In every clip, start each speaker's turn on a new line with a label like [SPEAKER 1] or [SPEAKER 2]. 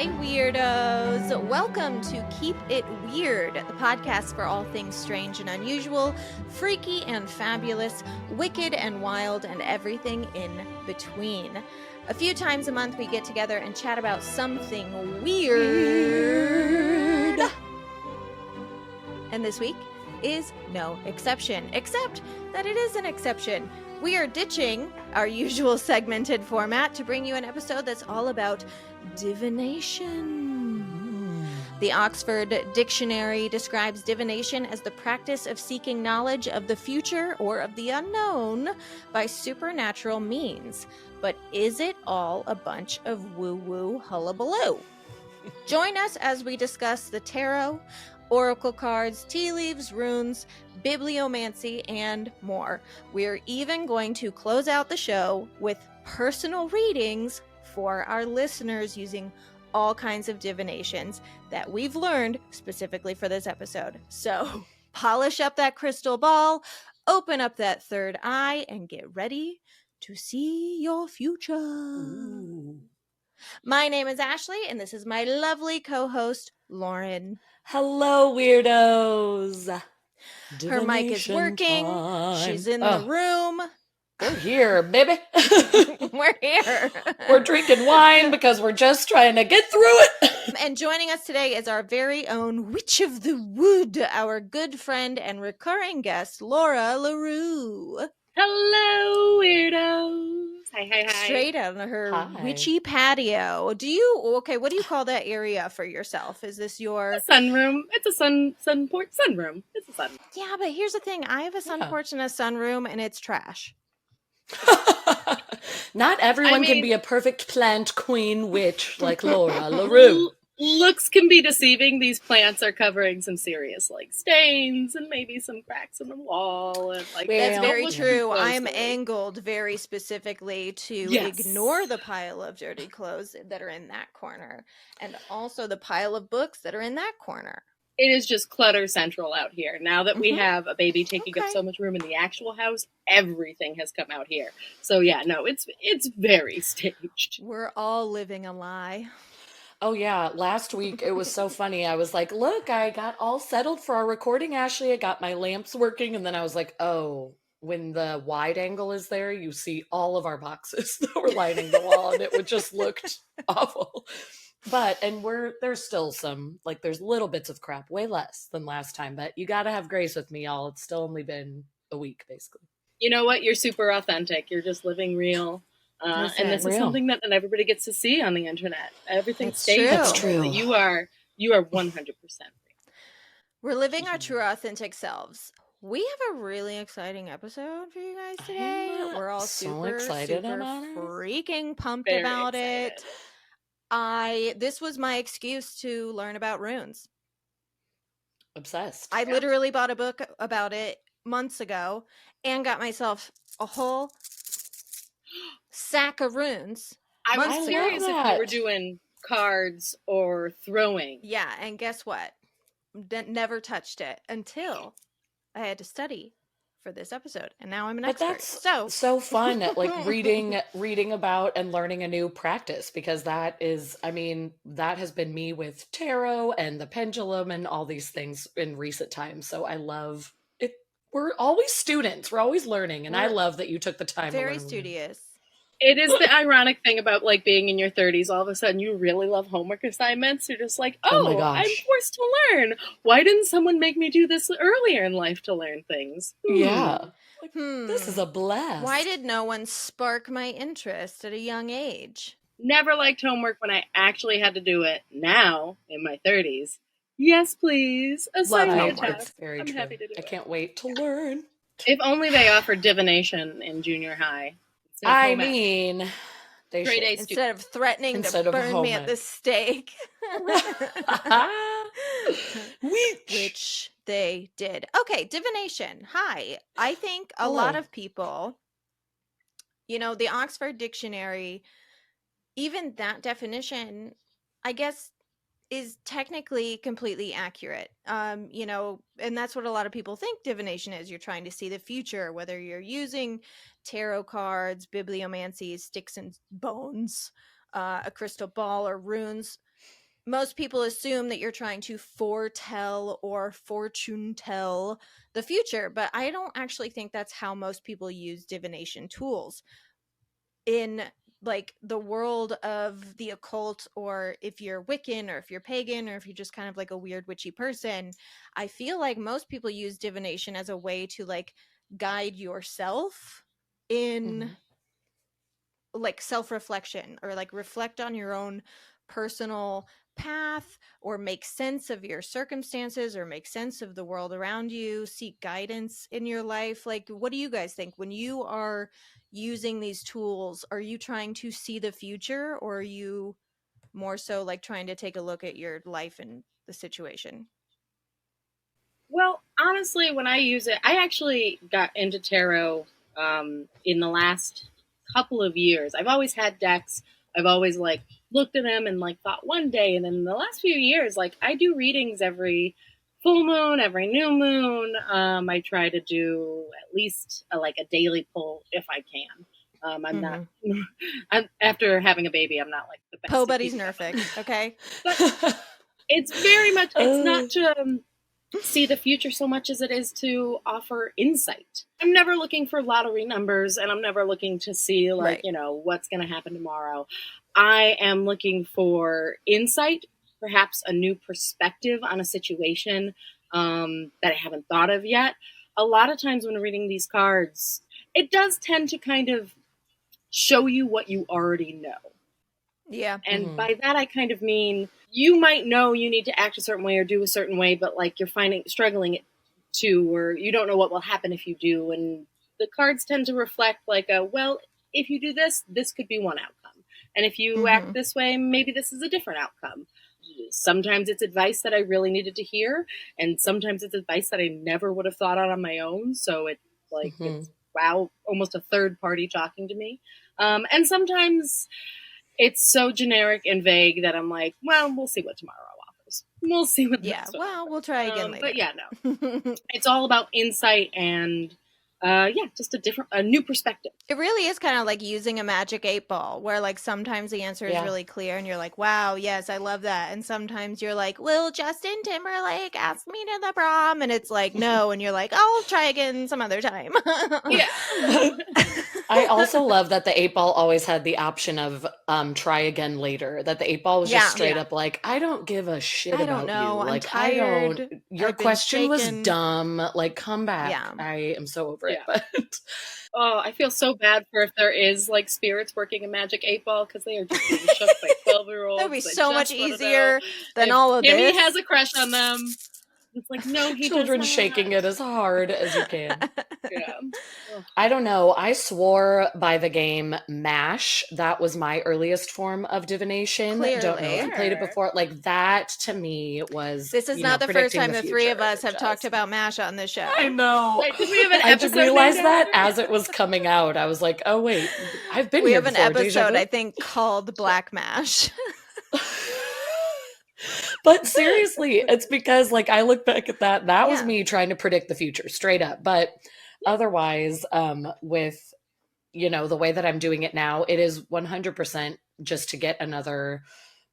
[SPEAKER 1] Hi, weirdos. Welcome to Keep It Weird, the podcast for all things strange and unusual, freaky and fabulous, wicked and wild, and everything in between. A few times a month, we get together and chat about something weird. And this week is no exception, except that it is an exception. We are ditching our usual segmented format to bring you an episode that's all about divination. The Oxford Dictionary describes divination as the practice of seeking knowledge of the future or of the unknown by supernatural means. But is it all a bunch of woo-woo hullabaloo? Join us as we discuss the tarot, oracle cards, tea leaves, runes, bibliomancy, and more. We're even going to close out the show with personal readings for our listeners using all kinds of divinations that we've learned specifically for this episode. So polish up that crystal ball, open up that third eye, and get ready to see your future.
[SPEAKER 2] Ooh.
[SPEAKER 1] My name is Ashley, and this is my lovely co-host, Lauren.
[SPEAKER 2] Hello, weirdos.
[SPEAKER 1] Her mic is working.
[SPEAKER 2] Time.
[SPEAKER 1] She's in the room.
[SPEAKER 2] We're here, baby.
[SPEAKER 1] We're here.
[SPEAKER 2] We're drinking wine because we're just trying to get through it.
[SPEAKER 1] And joining us today is our very own Witch of the Wood, our good friend and recurring guest, Laura LaRue.
[SPEAKER 3] Hello, weirdos. Hi.
[SPEAKER 1] Straight on her
[SPEAKER 2] Hi.
[SPEAKER 1] witchy patio. What do you call that area for yourself? Is this your
[SPEAKER 3] Sunroom? It's a sunroom. It's a sun.
[SPEAKER 1] Yeah, but here's the thing. I have a sun porch and a sunroom, and it's trash.
[SPEAKER 2] Not everyone can be a perfect plant queen witch like Laura LaRue.
[SPEAKER 3] Looks can be deceiving. These plants are covering some serious stains and maybe some cracks in the wall. And
[SPEAKER 1] that's very true.
[SPEAKER 3] Closely.
[SPEAKER 1] I'm angled very specifically to ignore the pile of dirty clothes that are in that corner, and also the pile of books that are in that corner.
[SPEAKER 3] It is just clutter central out here. Now that we have a baby taking up so much room in the actual house, everything has come out here. So yeah, no, it's very staged.
[SPEAKER 1] We're all living a lie.
[SPEAKER 2] Oh, yeah. Last week, it was so funny. I was like, look, I got all settled for our recording, Ashley. I got my lamps working. And then I was like, oh, when the wide angle is there, you see all of our boxes that were lining the wall. And it would just looked awful. And there's still some, there's little bits of crap, way less than last time. But you got to have grace with me, y'all. It's still only been a week, basically.
[SPEAKER 3] You know what? You're super authentic. You're just living real. And this is something that not everybody gets to see on the internet. Everything stays.
[SPEAKER 2] That's true.
[SPEAKER 3] You are 100% real.
[SPEAKER 1] We're living our true authentic selves. We have a really exciting episode for you guys today. We're all super freaking pumped about it. This was my excuse to learn about runes.
[SPEAKER 2] Obsessed.
[SPEAKER 1] I literally bought a book about it months ago and got myself a whole sack of runes.
[SPEAKER 3] I was curious if you were doing cards or throwing.
[SPEAKER 1] Yeah, and guess what? Never touched it until I had to study for this episode, and now I'm an expert.
[SPEAKER 2] That's so fun, reading about and learning a new practice, because that has been me with tarot and the pendulum and all these things in recent times. So I love it. We're always students. We're always learning, and I love that you took the time.
[SPEAKER 1] Very studious.
[SPEAKER 3] It is the ironic thing about being in your 30s. All of a sudden, you really love homework assignments. You're just like, oh my gosh, I'm forced to learn. Why didn't someone make me do this earlier in life to learn things?
[SPEAKER 2] Yeah. This is a blast.
[SPEAKER 1] Why did no one spark my interest at a young age?
[SPEAKER 3] Never liked homework when I actually had to do it. Now, in my 30s, yes, please. Assign me a task. I'm happy to do it.
[SPEAKER 2] I can't wait to learn.
[SPEAKER 3] If only they offered divination in junior high.
[SPEAKER 2] I mean, they should.
[SPEAKER 1] Instead of threatening to burn me at the stake. Which they did. Okay, divination. Hi. I think a lot of people, the Oxford Dictionary, even that definition, I guess, is technically completely accurate. And that's what a lot of people think divination is. You're trying to see the future, whether you're using tarot cards, bibliomancy, sticks and bones, a crystal ball, or runes. most people assume that you're trying to foretell or fortune tell the future, but I don't actually think that's how most people use divination tools. In like the world of the occult, or if you're Wiccan, or if you're pagan, or if you're just kind of like a weird witchy person, I feel like most people use divination as a way to like guide yourself in like self-reflection, or like reflect on your own personal path, or make sense of your circumstances, or make sense of the world around you, seek guidance in your life. Like, what do you guys think when you are using these tools? Are you trying to see the future, or are you more so like trying to take a look at your life and the situation?
[SPEAKER 3] Well, honestly, when I use it, I actually got into tarot in the last couple of years. I've always had decks. I've always like looked at them and like thought one day, and then in the last few years, like I do readings every full moon, every new moon. I try to do at least like a daily pull if I can. I'm not. After having a baby, I'm not like the best.
[SPEAKER 1] Poe Buddy's nerfic, okay?
[SPEAKER 3] But it's very much. It's not to see the future so much as it is to offer insight. I'm never looking for lottery numbers, and I'm never looking to see like, you know, what's going to happen tomorrow. I am looking for insight, perhaps a new perspective on a situation that I haven't thought of yet. A lot of times when reading these cards, it does tend to kind of show you what you already know.
[SPEAKER 1] Yeah.
[SPEAKER 3] And by that, I kind of mean you might know you need to act a certain way or do a certain way, but like you're struggling to, or you don't know what will happen if you do. And the cards tend to reflect like well, if you do this, this could be one outcome. And if you act this way, maybe this is a different outcome. Sometimes it's advice that I really needed to hear. And sometimes it's advice that I never would have thought out on my own. So it's like, it's, wow, almost a third party talking to me. And sometimes it's so generic and vague that I'm like, well, we'll see what tomorrow offers. We'll see what.
[SPEAKER 1] Yeah, well, we'll try again later.
[SPEAKER 3] But yeah, no, it's all about insight and just a new perspective.
[SPEAKER 1] It really is kind of like using a magic 8-ball, where like sometimes the answer is really clear and you're like, wow, yes, I love that. And sometimes you're like, will Justin Timberlake ask me to the prom? And it's like, no. And you're like, I'll try again some other time.
[SPEAKER 2] Yeah. I also love that the 8-ball always had the option of try again later. That the 8-ball was just straight up like, I don't give a shit about you.
[SPEAKER 1] I'm
[SPEAKER 2] like,
[SPEAKER 1] tired.
[SPEAKER 2] Your question was dumb. Like, come back. Yeah. I am so over it. But
[SPEAKER 3] oh, I feel so bad for if there is like spirits working a magic 8-ball, because they are just being shook by 12-year-olds.
[SPEAKER 1] That would be so much easier than all of this.
[SPEAKER 3] Timmy has a crush on them. It's like, no, he
[SPEAKER 2] children shaking it as hard as you can. Yeah. I don't know. I swore by the game MASH. That was my earliest form of divination.
[SPEAKER 1] Clearly.
[SPEAKER 2] Don't know if you played it before. Like, that to me was.
[SPEAKER 1] This is not the first time the three of us have talked about MASH on this show.
[SPEAKER 2] I know.
[SPEAKER 3] Wait, did we have an episode?
[SPEAKER 2] I just realized that as it was coming out. I was like, oh, wait. I've been here before.
[SPEAKER 1] We have an episode, I think, called Black MASH.
[SPEAKER 2] But seriously, it's because like I look back at that was me trying to predict the future straight up. But otherwise, with, you know, the way that I'm doing it now, it is 100% just to get another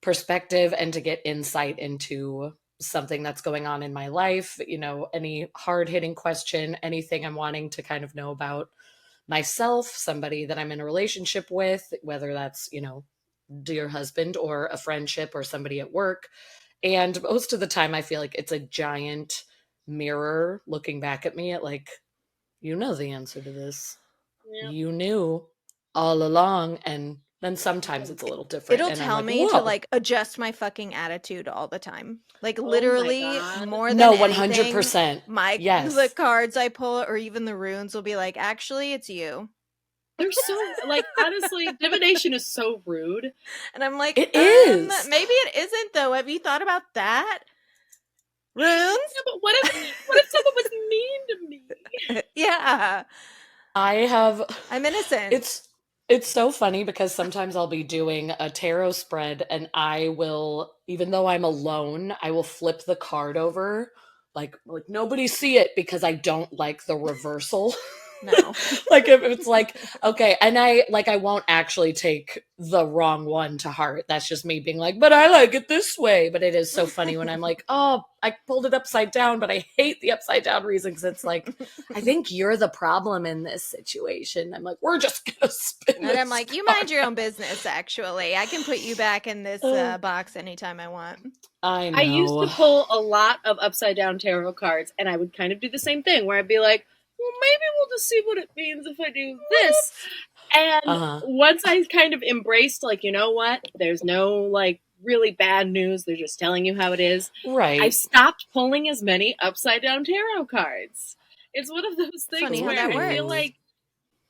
[SPEAKER 2] perspective and to get insight into something that's going on in my life. You know, any hard-hitting question, anything I'm wanting to kind of know about myself, somebody that I'm in a relationship with, whether that's, you know, dear husband or a friendship or somebody at work. And most of the time I feel like it's a giant mirror looking back at me at like, you know the answer to this. Yep. You knew all along. And then sometimes it's a little different.
[SPEAKER 1] It'll tell me to like adjust my fucking attitude all the time. Like literally more than anything,
[SPEAKER 2] 100%.
[SPEAKER 1] The cards I pull or even the runes will be like, actually, it's you.
[SPEAKER 3] They're so, like, honestly, divination is so rude.
[SPEAKER 1] And I'm like,
[SPEAKER 2] it is.
[SPEAKER 1] Maybe it isn't, though. Have you thought about that? Runes?
[SPEAKER 3] Yeah, but what if someone was mean to me?
[SPEAKER 1] Yeah.
[SPEAKER 2] I'm
[SPEAKER 1] innocent.
[SPEAKER 2] It's so funny because sometimes I'll be doing a tarot spread and I will, even though I'm alone, I will flip the card over. Like nobody see it because I don't like the reversal.
[SPEAKER 1] No.
[SPEAKER 2] Like if it's like, okay, and I won't actually take the wrong one to heart. That's just me being like, but I like it this way. But it is so funny when I'm like, oh, I pulled it upside down, but I hate the upside down reason because it's like, I think you're the problem in this situation. I'm like, we're just gonna spin
[SPEAKER 1] And
[SPEAKER 2] this
[SPEAKER 1] I'm like, you mind your own business, actually. I can put you back in this box anytime I want.
[SPEAKER 2] I know.
[SPEAKER 3] I used to pull a lot of upside down tarot cards, and I would kind of do the same thing where I'd be like, well, maybe we'll just see what it means if I do this. And once I kind of embraced, like, you know what? There's no, like, really bad news. They're just telling you how it is.
[SPEAKER 2] Right.
[SPEAKER 3] I stopped pulling as many upside down tarot cards. It's one of those things
[SPEAKER 1] Funny
[SPEAKER 3] where
[SPEAKER 1] how that
[SPEAKER 3] I
[SPEAKER 1] works.
[SPEAKER 3] feel like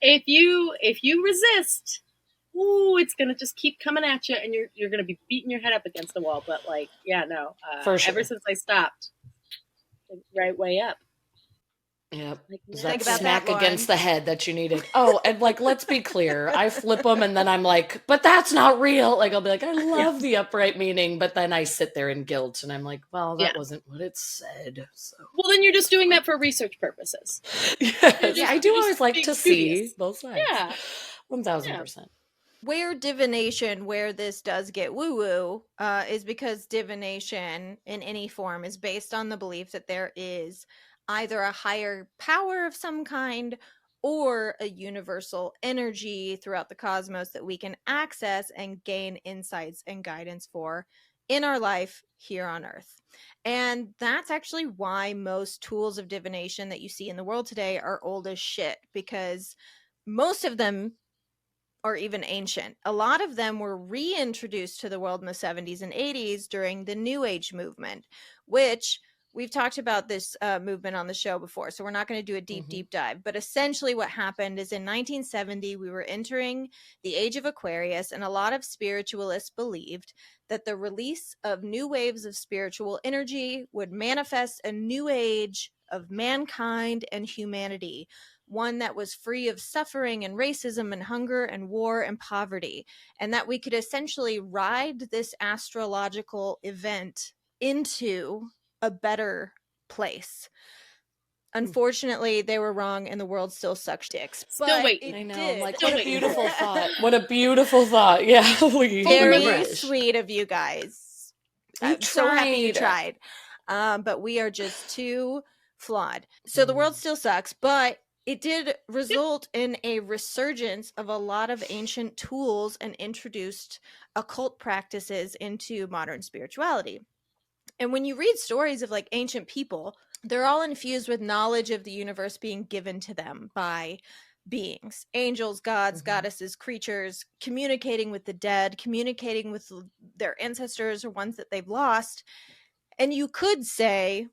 [SPEAKER 3] if you resist, ooh, it's gonna just keep coming at you, and you're gonna be beating your head up against the wall. But like, yeah, no.
[SPEAKER 2] For sure.
[SPEAKER 3] Ever since I stopped, right way up.
[SPEAKER 2] Yep.
[SPEAKER 1] Like,
[SPEAKER 2] that smack against the head that you needed. Oh, and like, let's be clear. I flip them and then I'm like, but that's not real. Like, I'll be like, I love the upright meaning, but then I sit there in guilt and I'm like, well, that wasn't what it said. So.
[SPEAKER 3] Well, then you're just doing that for research purposes.
[SPEAKER 2] Yes. I do always like to see both sides.
[SPEAKER 3] Yeah.
[SPEAKER 2] 1000%.
[SPEAKER 1] Where divination, where this does get woo-woo, is because divination in any form is based on the belief that there is either a higher power of some kind or a universal energy throughout the cosmos that we can access and gain insights and guidance for in our life here on Earth. And that's actually why most tools of divination that you see in the world today are old as shit, because most of them or even ancient. A lot of them were reintroduced to the world in the 70s and 80s during the New Age movement, which we've talked about this movement on the show before, so we're not going to do a deep dive. But essentially what happened is in 1970, we were entering the age of Aquarius, and a lot of spiritualists believed that the release of new waves of spiritual energy would manifest a new age of mankind and humanity, one that was free of suffering and racism and hunger and war and poverty, and that we could essentially ride this astrological event into a better place. Unfortunately, they were wrong, and the world still sucks dicks.
[SPEAKER 3] Still waiting.
[SPEAKER 2] I know. I'm like, what a beautiful thought. What a beautiful thought. Yeah.
[SPEAKER 1] Very sweet of you guys. I'm so happy you tried. But we are just too flawed. So the world still sucks, but it did result in a resurgence of a lot of ancient tools and introduced occult practices into modern spirituality. And when you read stories of like ancient people, they're all infused with knowledge of the universe being given to them by beings, angels, gods, goddesses, creatures, communicating with the dead, communicating with their ancestors or ones that they've lost. And you could say,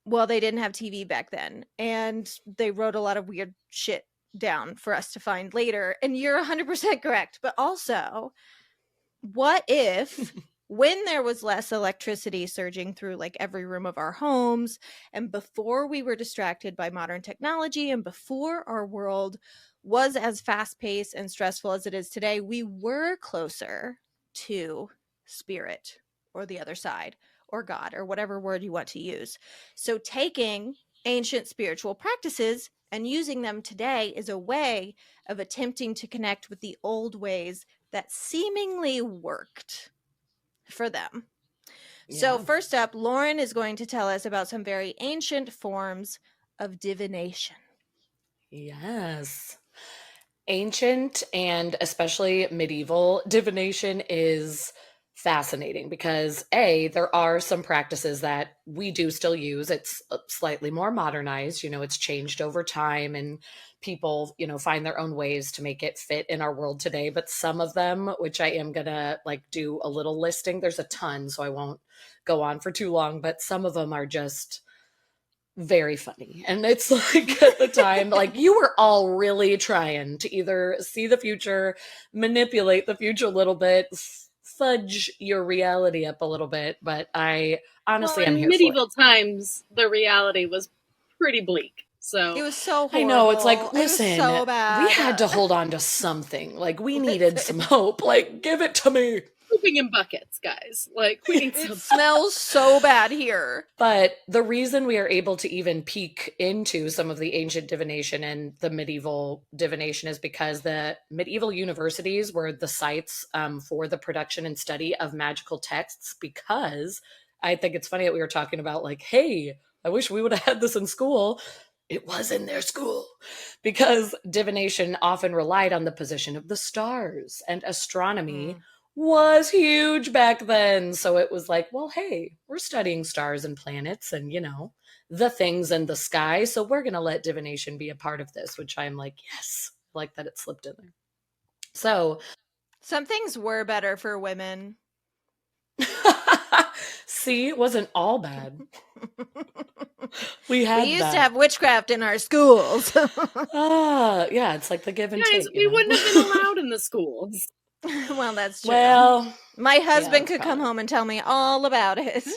[SPEAKER 1] well, they didn't have TV back then, and they wrote a lot of weird shit down for us to find later. And you're 100% correct. But also, what if when there was less electricity surging through like every room of our homes, and before we were distracted by modern technology, and before our world was as fast-paced and stressful as it is today, we were closer to spirit or the other side or God or whatever word you want to use. So taking ancient spiritual practices and using them today is a way of attempting to connect with the old ways that seemingly worked for them. Yeah. So first up, Lauren is going to tell us about some very ancient forms of divination.
[SPEAKER 2] Yes. Ancient and especially medieval divination is fascinating because there are some practices that we do still use. It's slightly more modernized, it's changed over time, and people, find their own ways to make it fit in our world today. But some of them, which I am gonna do a little listing, there's a ton, so I won't go on for too long, but some of them are just very funny. And it's like at the time, you were all really trying to either see the future, manipulate the future a little bit, fudge your reality up a little bit. But I honestly am here
[SPEAKER 3] medieval times, the reality was pretty bleak. So
[SPEAKER 1] it was so horrible.
[SPEAKER 2] I know, it's like, listen,
[SPEAKER 1] so bad.
[SPEAKER 2] We had to hold on to something. We needed some hope. Give it to me.
[SPEAKER 3] pooping in buckets, guys. Like, we need
[SPEAKER 1] It smells so bad here.
[SPEAKER 2] But the reason we are able to even peek into some of the ancient divination and the medieval divination is because the medieval universities were the sites for the production and study of magical texts. Because I think it's funny that we were talking about, like, hey, I wish we would have had this in school. It was in their school, because divination often relied on the position of the stars, and astronomy was huge back then. So it was like, well, hey, we're studying stars and planets and, the things in the sky. So we're going to let divination be a part of this, which I'm like, yes, I like that it slipped in there. So
[SPEAKER 1] some things were better for women.
[SPEAKER 2] See, it wasn't all bad. We used
[SPEAKER 1] to have witchcraft in our schools.
[SPEAKER 2] Yeah, it's like the give and take.
[SPEAKER 3] We wouldn't have been allowed in the schools.
[SPEAKER 1] Well, that's true.
[SPEAKER 2] Well,
[SPEAKER 1] my husband could come home and tell me all about it.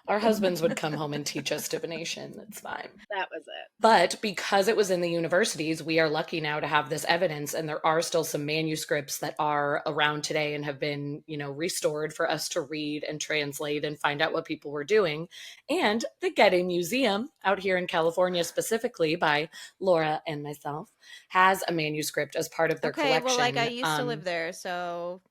[SPEAKER 2] Our husbands would come home and teach us divination. That's fine.
[SPEAKER 3] That was it.
[SPEAKER 2] But because it was in the universities, we are lucky now to have this evidence. And there are still some manuscripts that are around today and have been, restored for us to read and translate and find out what people were doing. And the Getty Museum out here in California, specifically by Laura and myself, has a manuscript as part of their collection.
[SPEAKER 1] Well, like I used to live there, so.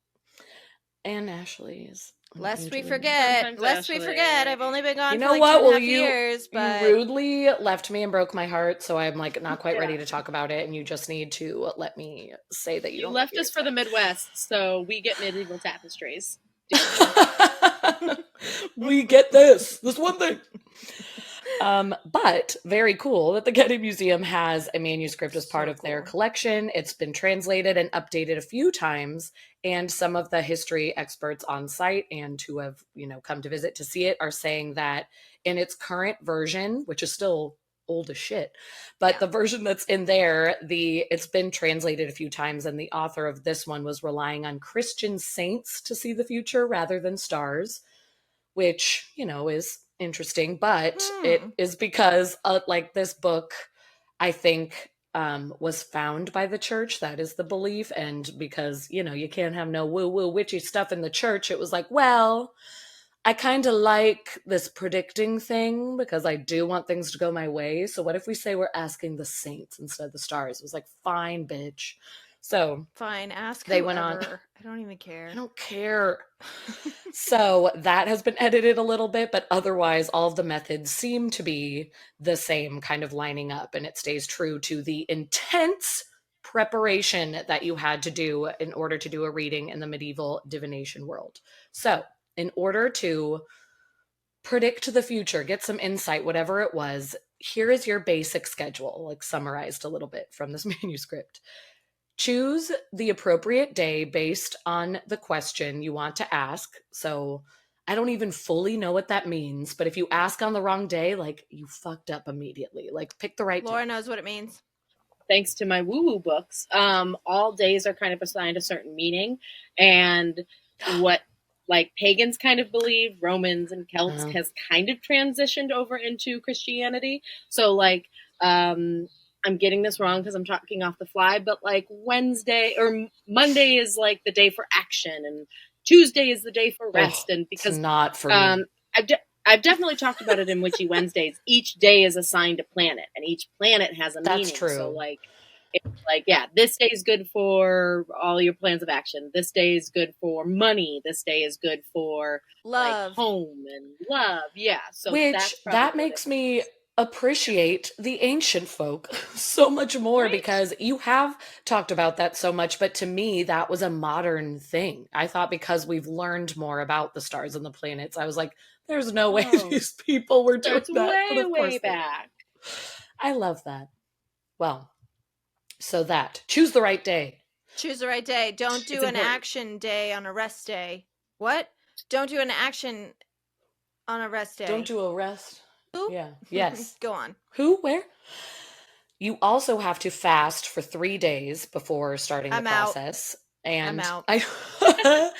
[SPEAKER 2] And Ashley's.
[SPEAKER 1] Lest we forget. I've only been gone for like 2.5 years, but
[SPEAKER 2] you rudely left me and broke my heart, so I'm like not quite ready to talk about it, and you just need to let me say that you don't
[SPEAKER 3] left us for the Midwest, so we get medieval tapestries.
[SPEAKER 2] We get this one thing. But very cool that the Getty Museum has a manuscript as part of their collection. It's been translated and updated a few times, and some of the history experts on site and who have, come to visit to see it are saying that in its current version, which is still old as shit, but the version that's in there, it's been translated a few times, and the author of this one was relying on Christian saints to see the future rather than stars, which, is interesting, but it is because like this book, I think, was found by the church. That is the belief. And because, you can't have no woo-woo witchy stuff in the church, it was like, well, I kind of like this predicting thing because I do want things to go my way. So what if we say we're asking the saints instead of the stars? It was like, fine, bitch. So
[SPEAKER 1] fine, ask
[SPEAKER 2] they
[SPEAKER 1] whoever.
[SPEAKER 2] went on.
[SPEAKER 1] I don't even care.
[SPEAKER 2] I don't care. So that has been edited a little bit, but otherwise all of the methods seem to be the same, kind of lining up, and it stays true to the intense preparation that you had to do in order to do a reading in the medieval divination world. So in order to predict the future, get some insight, whatever it was, here is your basic schedule, like summarized a little bit from this manuscript. Choose the appropriate day based on the question you want to ask. So I don't even fully know what that means, but if you ask on the wrong day, like, you fucked up immediately. Like, pick the right
[SPEAKER 1] Laura
[SPEAKER 2] day.
[SPEAKER 1] knows what it means.
[SPEAKER 3] Thanks to my woo-woo books, all days are kind of assigned a certain meaning, and what like pagans kind of believe, Romans and Celts has kind of transitioned over into Christianity. So like, I'm getting this wrong because I'm talking off the fly, but like Wednesday or Monday is like the day for action, and Tuesday is the day for rest. And because
[SPEAKER 2] it's not for me.
[SPEAKER 3] I've definitely talked about it in Witchy Wednesdays. Each day is assigned a planet, and each planet has a meaning.
[SPEAKER 2] That's true.
[SPEAKER 3] So like, this day is good for all your plans of action. This day is good for money. This day is good for
[SPEAKER 1] love,
[SPEAKER 3] like, home and love. Yeah. So
[SPEAKER 2] that makes me appreciate the ancient folk so much more, because you have talked about that so much, but to me that was a modern thing. I thought because we've learned more about the stars and the planets, I was like, there's no way these people were doing that.
[SPEAKER 3] Way back.
[SPEAKER 2] I love that. Well, so that choose the right day.
[SPEAKER 1] Choose the right day. Don't do an action day on a rest day. What? Don't do an action on a rest day.
[SPEAKER 2] Don't do a rest.
[SPEAKER 1] Who?
[SPEAKER 2] Yeah. Yes.
[SPEAKER 1] Go on.
[SPEAKER 2] Who? Where? You also have to fast for 3 days before starting the process. And
[SPEAKER 1] I'm out.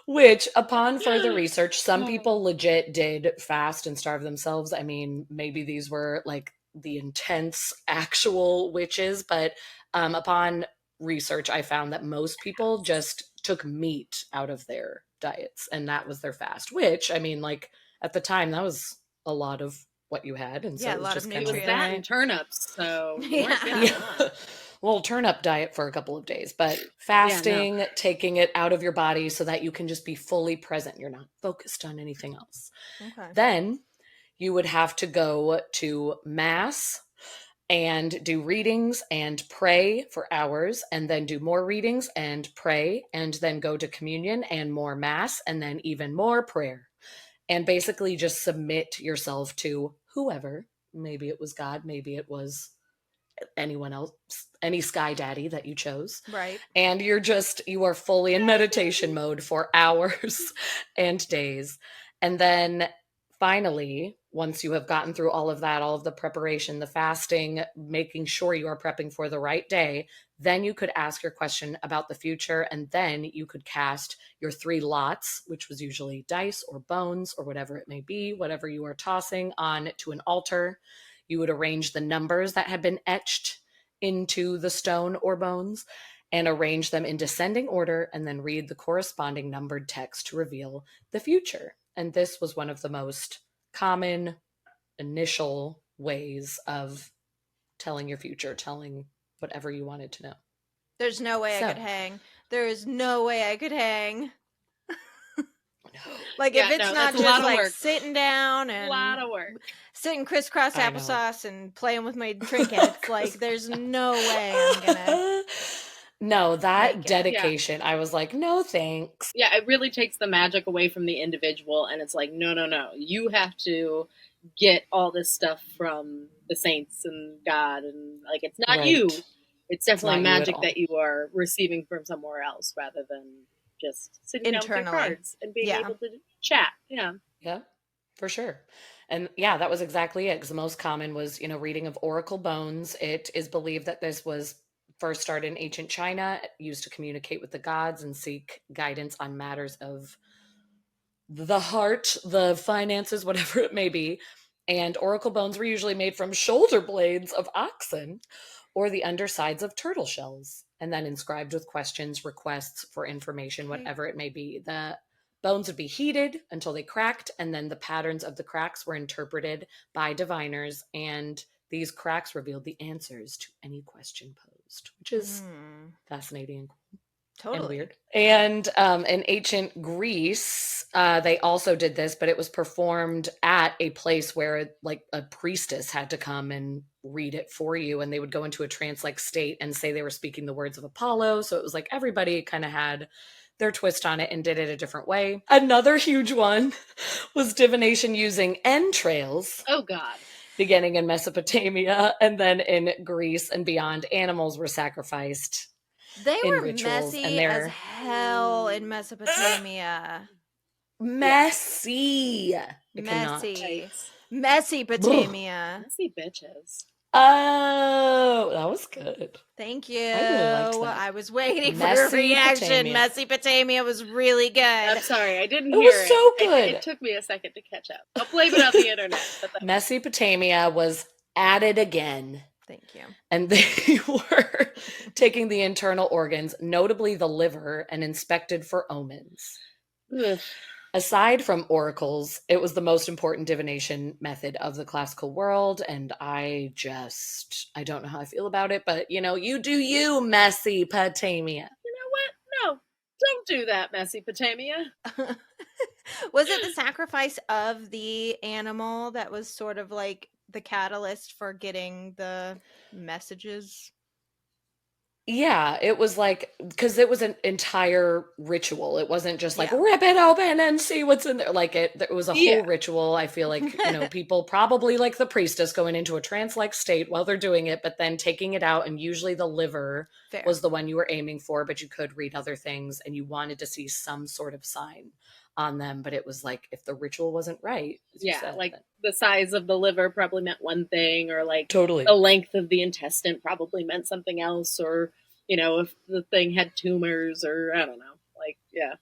[SPEAKER 2] Which, upon further research, some people legit did fast and starve themselves. I mean, maybe these were like the intense actual witches, but upon research, I found that most people just took meat out of their diets, and that was their fast, which, I mean, like, at the time, that was a lot of what you had, and so
[SPEAKER 1] Yeah,
[SPEAKER 2] it
[SPEAKER 1] a
[SPEAKER 2] was
[SPEAKER 1] lot of
[SPEAKER 2] just kind
[SPEAKER 3] It
[SPEAKER 2] of
[SPEAKER 3] was
[SPEAKER 2] like,
[SPEAKER 3] that
[SPEAKER 2] "Alright."
[SPEAKER 3] and turnips, so you weren't
[SPEAKER 1] Yeah.
[SPEAKER 3] getting a lot.
[SPEAKER 2] Well, turn-up diet for a couple of days, but
[SPEAKER 3] Yeah, no.
[SPEAKER 2] fasting, taking it out of your body so that you can just be fully present. You're not focused on anything else.
[SPEAKER 1] Okay.
[SPEAKER 2] Then you would have to go to mass and do readings and pray for hours, and then do more readings and pray, and then go to communion and more mass, and then even more prayer. And basically just submit yourself to whoever. Maybe it was God, maybe it was anyone else, any sky daddy that you chose.
[SPEAKER 1] Right.
[SPEAKER 2] And you are fully in meditation mode for hours and days. And then finally, once you have gotten through all of that, all of the preparation, the fasting, making sure you are prepping for the right day, then you could ask your question about the future. And then you could cast your 3 lots, which was usually dice or bones or whatever it may be, whatever you are tossing, on to an altar. You would arrange the numbers that had been etched into the stone or bones and arrange them in descending order, and then read the corresponding numbered text to reveal the future. And this was one of the most common initial ways of telling your future, telling whatever you wanted to know.
[SPEAKER 1] There's no way I could hang. There is no way I could hang. Like, if it's not just like sitting down and
[SPEAKER 3] a lot of work,
[SPEAKER 1] sitting crisscross applesauce and playing with my trinkets, like, there's no way I'm gonna.
[SPEAKER 2] No, that dedication, I was like, no thanks.
[SPEAKER 3] Yeah, it really takes the magic away from the individual, and it's like, no. You have to get all this stuff from the saints and God, and like, it's not you. It's definitely magic that you are receiving from somewhere else rather than just sitting down with your cards and being able to chat. Yeah,
[SPEAKER 2] for sure. And yeah, that was exactly it. Because the most common was, reading of oracle bones. It is believed that this was first started in ancient China, used to communicate with the gods and seek guidance on matters of the heart, the finances, whatever it may be. And oracle bones were usually made from shoulder blades of oxen or the undersides of turtle shells, and then inscribed with questions, requests for information, whatever it may be. The bones would be heated until they cracked, and then the patterns of the cracks were interpreted by diviners, and these cracks revealed the answers to any question posed, which is fascinating and cool.
[SPEAKER 1] Totally.
[SPEAKER 2] And weird. And in ancient Greece, they also did this, but it was performed at a place where like a priestess had to come and read it for you, and they would go into a trance-like state and say they were speaking the words of Apollo. So it was like everybody kind of had their twist on it and did it a different way. Another huge one was divination using entrails.
[SPEAKER 3] Oh, God.
[SPEAKER 2] Beginning in Mesopotamia, and then in Greece and beyond, animals were sacrificed.
[SPEAKER 1] They were messy as hell in Mesopotamia.
[SPEAKER 2] Messy.
[SPEAKER 1] Messy. Mesopotamia.
[SPEAKER 3] Messy bitches.
[SPEAKER 2] Oh, that was good.
[SPEAKER 1] Thank you.
[SPEAKER 2] I really liked that.
[SPEAKER 1] I was waiting for your reaction. Mesopotamia was really good. I'm
[SPEAKER 3] sorry, I didn't hear it.
[SPEAKER 2] It was so good.
[SPEAKER 3] It took me a second to catch up. I'll blame it on the internet.
[SPEAKER 2] Mesopotamia was added again.
[SPEAKER 1] Thank you.
[SPEAKER 2] And they were taking the internal organs, notably the liver, and inspected for omens.
[SPEAKER 3] Ugh.
[SPEAKER 2] Aside from oracles, it was the most important divination method of the classical world, and I don't know how I feel about it, but, you do you, Mesopotamia.
[SPEAKER 3] You know what? No, don't do that, Mesopotamia.
[SPEAKER 1] Was it the sacrifice of the animal that was sort of like the catalyst for getting the messages?
[SPEAKER 2] Yeah, it was like, because it was an entire ritual. It wasn't just like rip it open and see what's in there. Like it was a whole ritual. I feel like, people probably like the priestess going into a trance-like state while they're doing it, but then taking it out. And usually the liver was the one you were aiming for, but you could read other things and you wanted to see some sort of sign on them. But it was like, if the ritual wasn't right.
[SPEAKER 3] Like the size of the liver probably meant one thing, or like
[SPEAKER 2] totally
[SPEAKER 3] the length of the intestine probably meant something else, or, if the thing had tumors, or I don't know, like, yeah.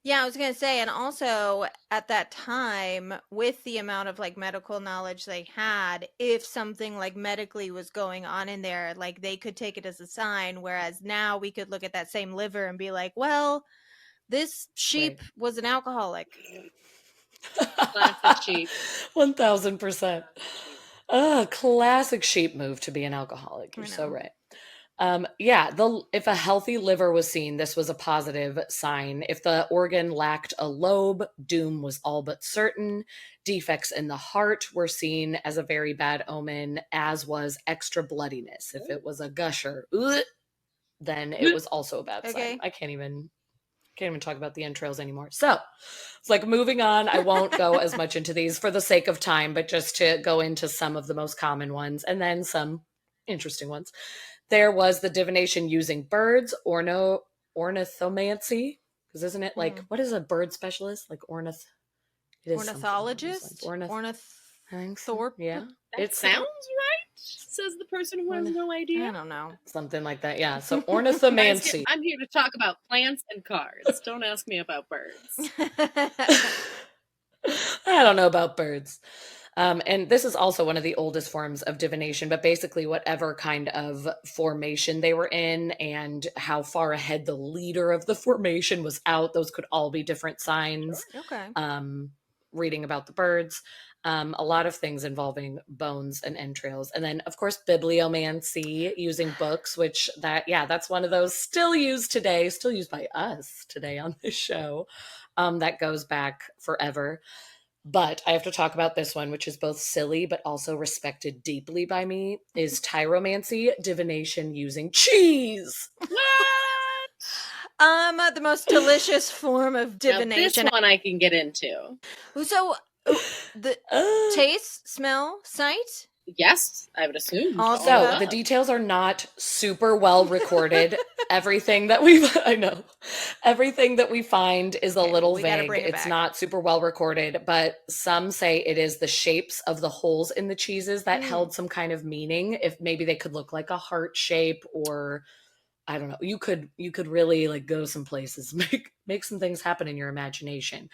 [SPEAKER 1] Yeah, I was going to say, and also at that time, with the amount of like medical knowledge they had, if something like medically was going on in there, like they could take it as a sign. Whereas now we could look at that same liver and be like, well, This sheep was an alcoholic.
[SPEAKER 3] Classic sheep.
[SPEAKER 2] 1000%. Classic sheep move to be an alcoholic. You're so right. If a healthy liver was seen, this was a positive sign. If the organ lacked a lobe, doom was all but certain. Defects in the heart were seen as a very bad omen, as was extra bloodiness. If it was a gusher, then it was also a bad sign. I can't even talk about the entrails anymore. So it's like moving on. I won't go as much into these for the sake of time, but just to go into some of the most common ones and then some interesting ones. There was the divination using birds, ornithomancy, because isn't it like, what is a bird specialist? Like
[SPEAKER 1] ornithologist? Ornithorp?
[SPEAKER 2] Yeah.
[SPEAKER 3] It sounds right, says the person who has no idea.
[SPEAKER 1] I don't know.
[SPEAKER 2] Something like that, yeah. So ornithomancy.
[SPEAKER 3] I'm here to talk about plants and cars. Don't ask me about birds.
[SPEAKER 2] I don't know about birds. And this is also one of the oldest forms of divination, but basically whatever kind of formation they were in and how far ahead the leader of the formation was out, those could all be different signs.
[SPEAKER 1] Sure. Okay.
[SPEAKER 2] Reading about the birds, a lot of things involving bones and entrails. And then, of course, bibliomancy, using books, which that's one of those still used today, still used by us today on this show, that goes back forever. But I have to talk about this one, which is both silly but also respected deeply by me, is tyromancy, divination using cheese.
[SPEAKER 3] What?
[SPEAKER 1] The most delicious form of divination.
[SPEAKER 3] Now, this one I can get into.
[SPEAKER 1] So, the taste, smell, sight?
[SPEAKER 3] Yes, I would assume.
[SPEAKER 2] Also, the details are not super well recorded. Everything that we find is a little vague. It's not super well recorded, but some say it is the shapes of the holes in the cheeses that held some kind of meaning. If maybe they could look like a heart shape, or I don't know. You could really like go some places, make some things happen in your imagination.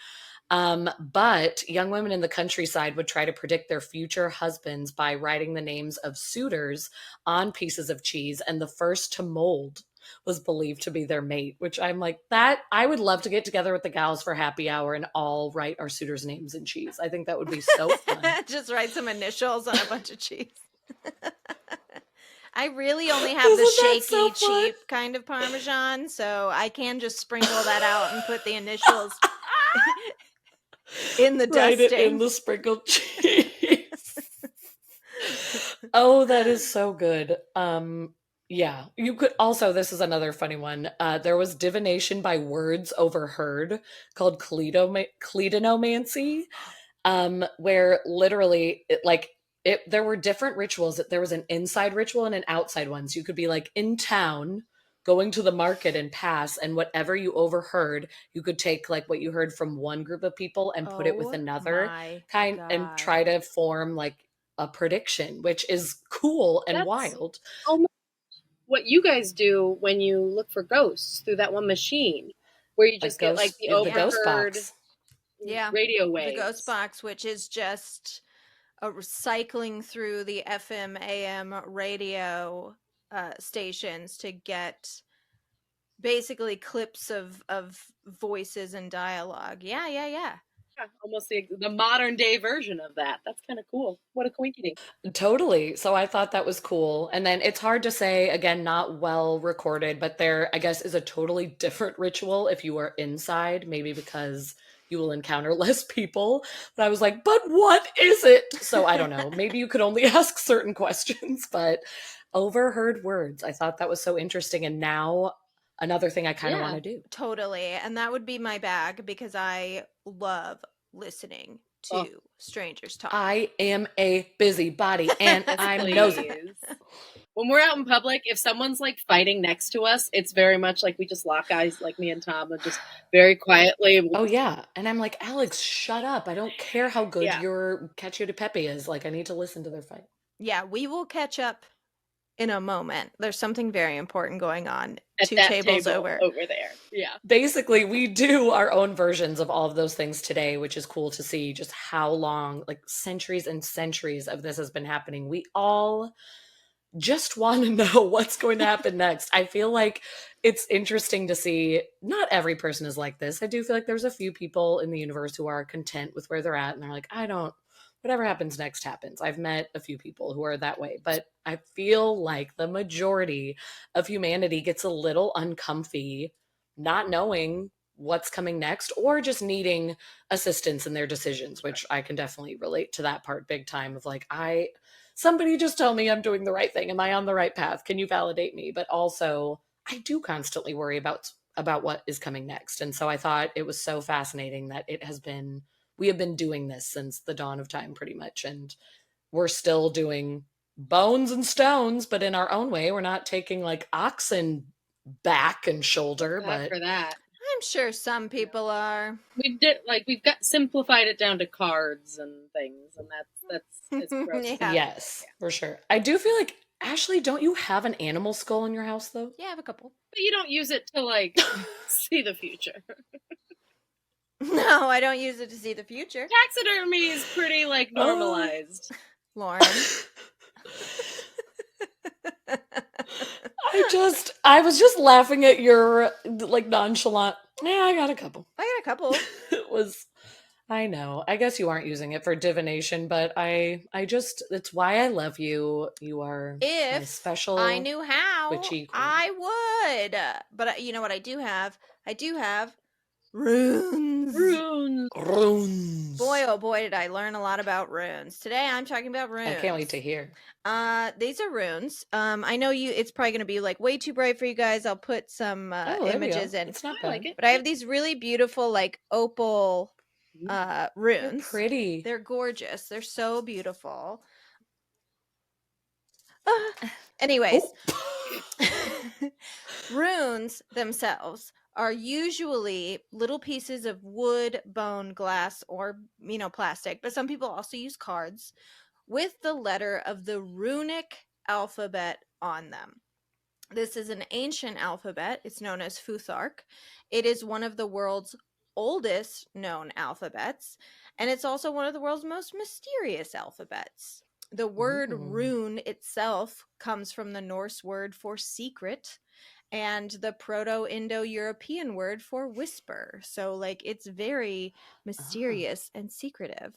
[SPEAKER 2] But young women in the countryside would try to predict their future husbands by writing the names of suitors on pieces of cheese, and the first to mold was believed to be their mate, which I'm like, that I would love to get together with the gals for happy hour and all write our suitors' names in cheese. I think that would be so fun.
[SPEAKER 1] Just write some initials on a bunch of cheese. I really only have the shaky, cheap kind of Parmesan, so I can just sprinkle that out and put the initials in the dusting.
[SPEAKER 2] Write it in the sprinkled cheese. Oh, that is so good. Yeah, you could also, this is another funny one. There was divination by words overheard called cleidinomancy, where literally there were different rituals. There was an inside ritual and an outside one. So you could be like in town, going to the market and pass, and whatever you overheard, you could take like what you heard from one group of people and put it with another kind and try to form like a prediction, which is cool and wild.
[SPEAKER 3] What you guys do when you look for ghosts through that one machine, where you just get like the overheard radio waves.
[SPEAKER 1] The ghost box, which is just cycling through the FM, AM radio stations to get basically clips of voices and dialogue. Yeah,
[SPEAKER 3] almost the modern day version of that. That's kind of cool. What a coincidence.
[SPEAKER 2] Totally. So I thought that was cool. And then it's hard to say, again, not well recorded, but there, I guess, is a totally different ritual if you are inside, maybe because you will encounter less people. But I was like, but what is it? So I don't know. Maybe you could only ask certain questions, but overheard words. I thought that was so interesting. And now another thing I kind of want to do.
[SPEAKER 1] Totally. And that would be my bag, because I love listening to strangers talk.
[SPEAKER 2] I am a busybody and I'm nosy.
[SPEAKER 3] When we're out in public, if someone's like fighting next to us, it's very much like we just lock eyes, like me and Tom, and just very quietly.
[SPEAKER 2] And I'm like, Alex, shut up. I don't care how good your Cacio de Pepe is. Like, I need to listen to their fight.
[SPEAKER 1] Yeah, we will catch up in a moment. There's something very important going on
[SPEAKER 3] at
[SPEAKER 1] 2
[SPEAKER 3] that
[SPEAKER 1] tables
[SPEAKER 3] table
[SPEAKER 1] over
[SPEAKER 3] there. Yeah.
[SPEAKER 2] Basically, we do our own versions of all of those things today, which is cool to see just how long, like centuries and centuries of this has been happening. We all just want to know what's going to happen next. I feel like it's interesting to see. Not every person is like this. I do feel like there's a few people in the universe who are content with where they're at and they're like, whatever happens next happens. I've met a few people who are that way, but I feel like the majority of humanity gets a little uncomfy not knowing what's coming next or just needing assistance in their decisions, which I can definitely relate to that part big time of like, somebody just tell me I'm doing the right thing. Am I on the right path? Can you validate me? But also, I do constantly worry about what is coming next. And so I thought it was so fascinating that we have been doing this since the dawn of time pretty much, and we're still doing bones and stones, but in our own way. We're not taking like oxen back and shoulder, but
[SPEAKER 3] for that.
[SPEAKER 1] I'm sure some people are.
[SPEAKER 3] We've got simplified it down to cards and things, and that's it's gross.
[SPEAKER 1] Yeah.
[SPEAKER 2] Yes, for sure. I do feel like, Ashley, don't you have an animal skull in your house though?
[SPEAKER 1] Yeah, I have a couple.
[SPEAKER 3] But you don't use it to like see the future.
[SPEAKER 1] No, I don't use it to see the future.
[SPEAKER 3] Taxidermy is pretty like normalized.
[SPEAKER 1] Lauren.
[SPEAKER 2] I was just laughing at your like nonchalant. Yeah, I got a couple.
[SPEAKER 1] It
[SPEAKER 2] was, I know. I guess you aren't using it for divination, but it's why I love you. You are my special.
[SPEAKER 1] I knew how,
[SPEAKER 2] witchy queen.
[SPEAKER 1] I would. But you know what I do have? I do have runes. Boy, oh boy, did I learn a lot about runes. Today I'm talking about runes.
[SPEAKER 2] I can't wait to hear.
[SPEAKER 1] These are runes. I know it's probably going to be like way too bright for you guys. I'll put some images in.
[SPEAKER 2] It's not bad.
[SPEAKER 1] But I have these really beautiful like opal runes.
[SPEAKER 2] They're pretty.
[SPEAKER 1] They're gorgeous. They're so beautiful. Anyways, runes themselves are usually little pieces of wood, bone, glass, or plastic, but some people also use cards with the letter of the runic alphabet on them. This is an ancient alphabet. It's known as Futhark. It is one of the world's oldest known alphabets, and it's also one of the world's most mysterious alphabets. The word rune itself comes from the Norse word for secret and the Proto-Indo-European word for whisper. So like it's very mysterious and secretive.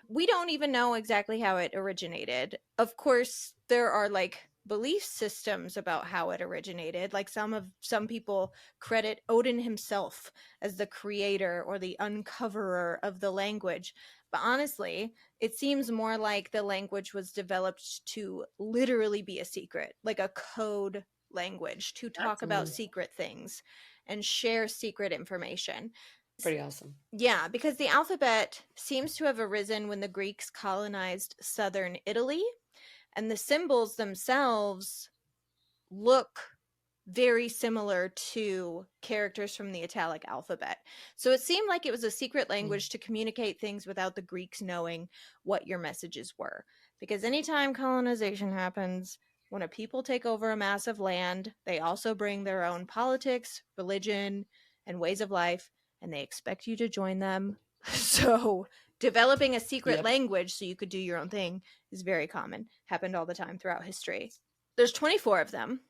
[SPEAKER 1] We don't even know exactly how it originated. Of course, there are like belief systems about how it originated. Like some people credit Odin himself as the creator or the uncoverer of the language. But honestly, it seems more like the language was developed to literally be a secret, like a code language to talk about secret things and share secret information.
[SPEAKER 2] Pretty awesome.
[SPEAKER 1] Yeah, because the alphabet seems to have arisen when the Greeks colonized southern Italy, and the symbols themselves look very similar to characters from the Italic alphabet. So it seemed like it was a secret language to communicate things without the Greeks knowing what your messages were. Because anytime colonization happens, when a people take over a massive land, they also bring their own politics, religion, and ways of life, and they expect you to join them. So developing a secret language so you could do your own thing is very common. Happened all the time throughout history. There's 24 of them,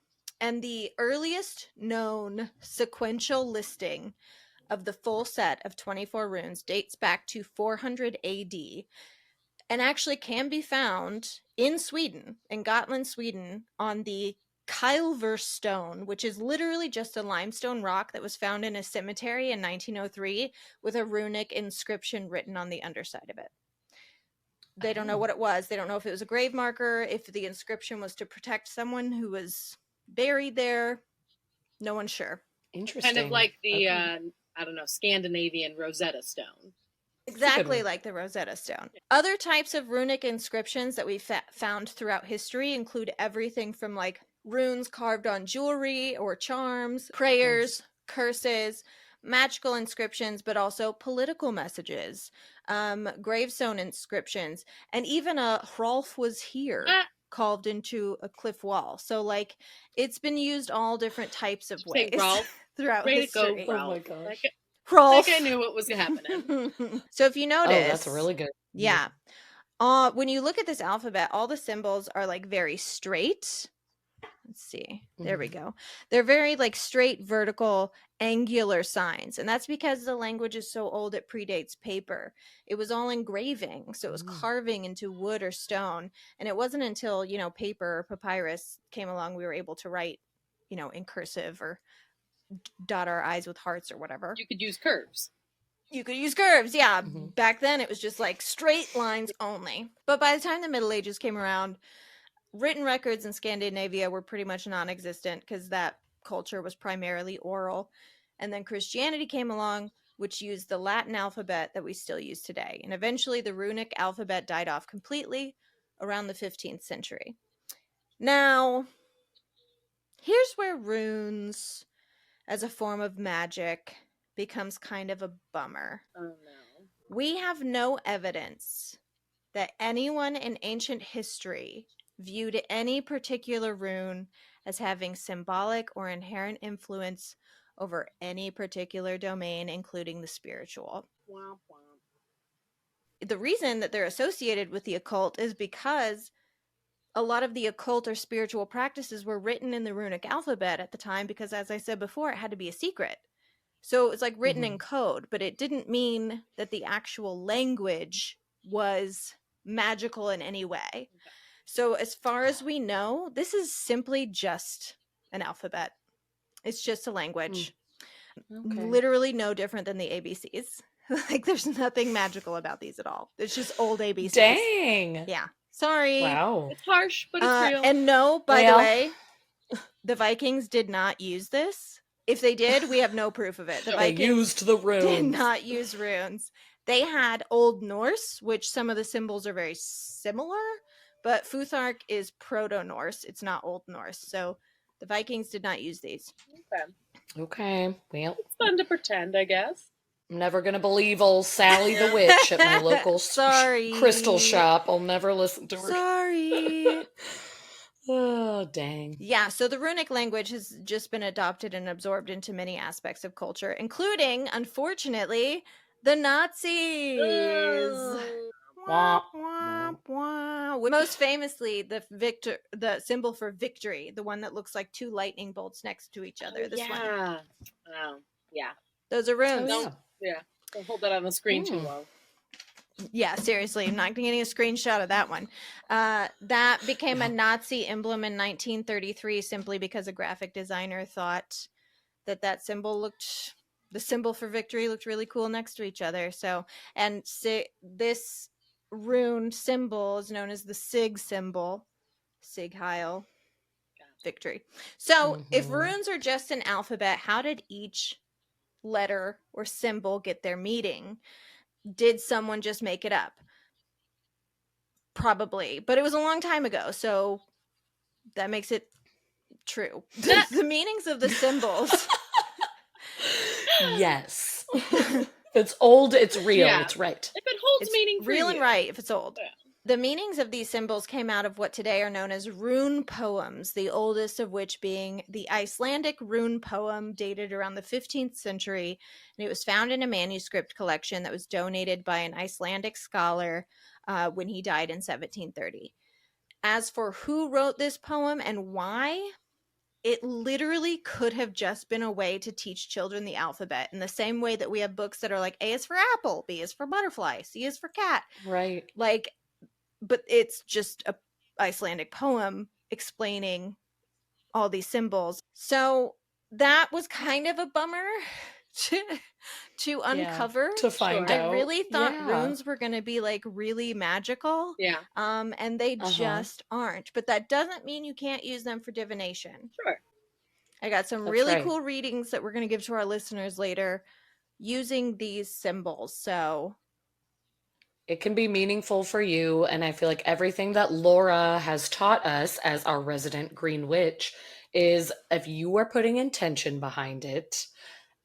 [SPEAKER 1] and the earliest known sequential listing of the full set of 24 runes dates back to 400 AD, and actually can be found in Sweden, in Gotland, Sweden, on the Kylver stone, which is literally just a limestone rock that was found in a cemetery in 1903 with a runic inscription written on the underside of it. They don't know what it was. They don't know if it was a grave marker, if the inscription was to protect someone who was buried there. No one's sure.
[SPEAKER 2] Interesting.
[SPEAKER 3] Kind of like the, Scandinavian Rosetta Stone.
[SPEAKER 1] Exactly like the Rosetta Stone. Other types of runic inscriptions that we've found throughout history include everything from like runes carved on jewelry or charms, prayers, curses, magical inscriptions, but also political messages, gravestone inscriptions, and even a Hrolf was here carved into a cliff wall. So like it's been used all different types of ways throughout history.
[SPEAKER 3] Go,
[SPEAKER 2] oh my gosh.
[SPEAKER 1] Rolf.
[SPEAKER 3] I think I knew what was happening.
[SPEAKER 1] So if you notice,
[SPEAKER 2] that's really good.
[SPEAKER 1] Yeah. When you look at this alphabet, all the symbols are like very straight. Let's see. There we go. They're very like straight, vertical, angular signs. And that's because the language is so old it predates paper. It was all engraving. So it was carving into wood or stone. And it wasn't until, paper or papyrus came along we were able to write, in cursive or dot our I's with hearts or whatever.
[SPEAKER 3] You could use curves.
[SPEAKER 1] Yeah. Back then it was just like straight lines only. But by the time the Middle Ages came around, written records in Scandinavia were pretty much non-existent because that culture was primarily oral. And then Christianity came along, which used the Latin alphabet that we still use today. And eventually the runic alphabet died off completely around the 15th century. Now, here's where runes as a form of magic becomes kind of a bummer.
[SPEAKER 3] Oh, no.
[SPEAKER 1] We have no evidence that anyone in ancient history viewed any particular rune as having symbolic or inherent influence over any particular domain, including the spiritual.
[SPEAKER 3] Womp womp.
[SPEAKER 1] The reason that they're associated with the occult is because a lot of the occult or spiritual practices were written in the runic alphabet at the time because, as I said before, it had to be a secret. So it's like written in code, but it didn't mean that the actual language was magical in any way. Okay. So as far as we know, this is simply just an alphabet. It's just a language. Okay. Literally no different than the ABCs. Like there's nothing magical about these at all. It's just old ABCs.
[SPEAKER 2] Dang.
[SPEAKER 1] Yeah. Sorry.
[SPEAKER 2] Wow.
[SPEAKER 3] It's harsh, but it's real.
[SPEAKER 1] And no, by the way, the Vikings did not use this. If they did, we have no proof of it. The Vikings
[SPEAKER 2] used the runes.
[SPEAKER 1] Did not use runes. They had Old Norse, which some of the symbols are very similar, but Futhark is Proto-Norse. It's not Old Norse. So the Vikings did not use these.
[SPEAKER 2] Okay. Well,
[SPEAKER 3] it's fun to pretend, I guess.
[SPEAKER 2] I'm never going to believe old Sally the Witch at my local crystal shop. I'll never listen to her.
[SPEAKER 1] Sorry.
[SPEAKER 2] Oh, dang.
[SPEAKER 1] Yeah, so the runic language has just been adopted and absorbed into many aspects of culture, including, unfortunately, the Nazis. Wah, wah, wah. Most famously, the symbol for victory, the one that looks like two lightning bolts next to each other. This one.
[SPEAKER 3] Oh, yeah.
[SPEAKER 1] Those are runes.
[SPEAKER 3] Don't hold that on the screen too long.
[SPEAKER 1] Yeah, seriously, I'm not getting a screenshot of that one. That became a Nazi emblem in 1933 simply because a graphic designer thought that symbol the symbol for victory looked really cool next to each other. So, and this rune symbol is known as the Sig symbol, Sig Heil, victory. So, if runes are just an alphabet, how did each letter or symbol get their meaning? Did someone just make it up? Probably, but it was a long time ago, so that makes it true. The meanings of the symbols.
[SPEAKER 2] Yes. If it's old, it's real. Yeah. It's right.
[SPEAKER 3] If it holds meaning for
[SPEAKER 1] real
[SPEAKER 3] you.
[SPEAKER 1] And right if it's old. Yeah. The meanings of these symbols came out of what today are known as rune poems, the oldest of which being the Icelandic rune poem dated around the 15th century, and it was found in a manuscript collection that was donated by an Icelandic scholar when he died in 1730. As for who wrote this poem and why, it literally could have just been a way to teach children the alphabet in the same way that we have books that are like A is for apple, B is for butterfly, C is for cat.
[SPEAKER 2] Right.
[SPEAKER 1] Like, but it's just a Icelandic poem explaining all these symbols. So that was kind of a bummer to uncover.
[SPEAKER 2] To find out.
[SPEAKER 1] I really thought runes were going to be like really magical.
[SPEAKER 3] Yeah.
[SPEAKER 1] And they just aren't. But that doesn't mean you can't use them for divination.
[SPEAKER 3] Sure.
[SPEAKER 1] I got some really cool readings that we're going to give to our listeners later using these symbols. So
[SPEAKER 2] it can be meaningful for you, and I feel like everything that Laura has taught us as our resident Green Witch is if you are putting intention behind it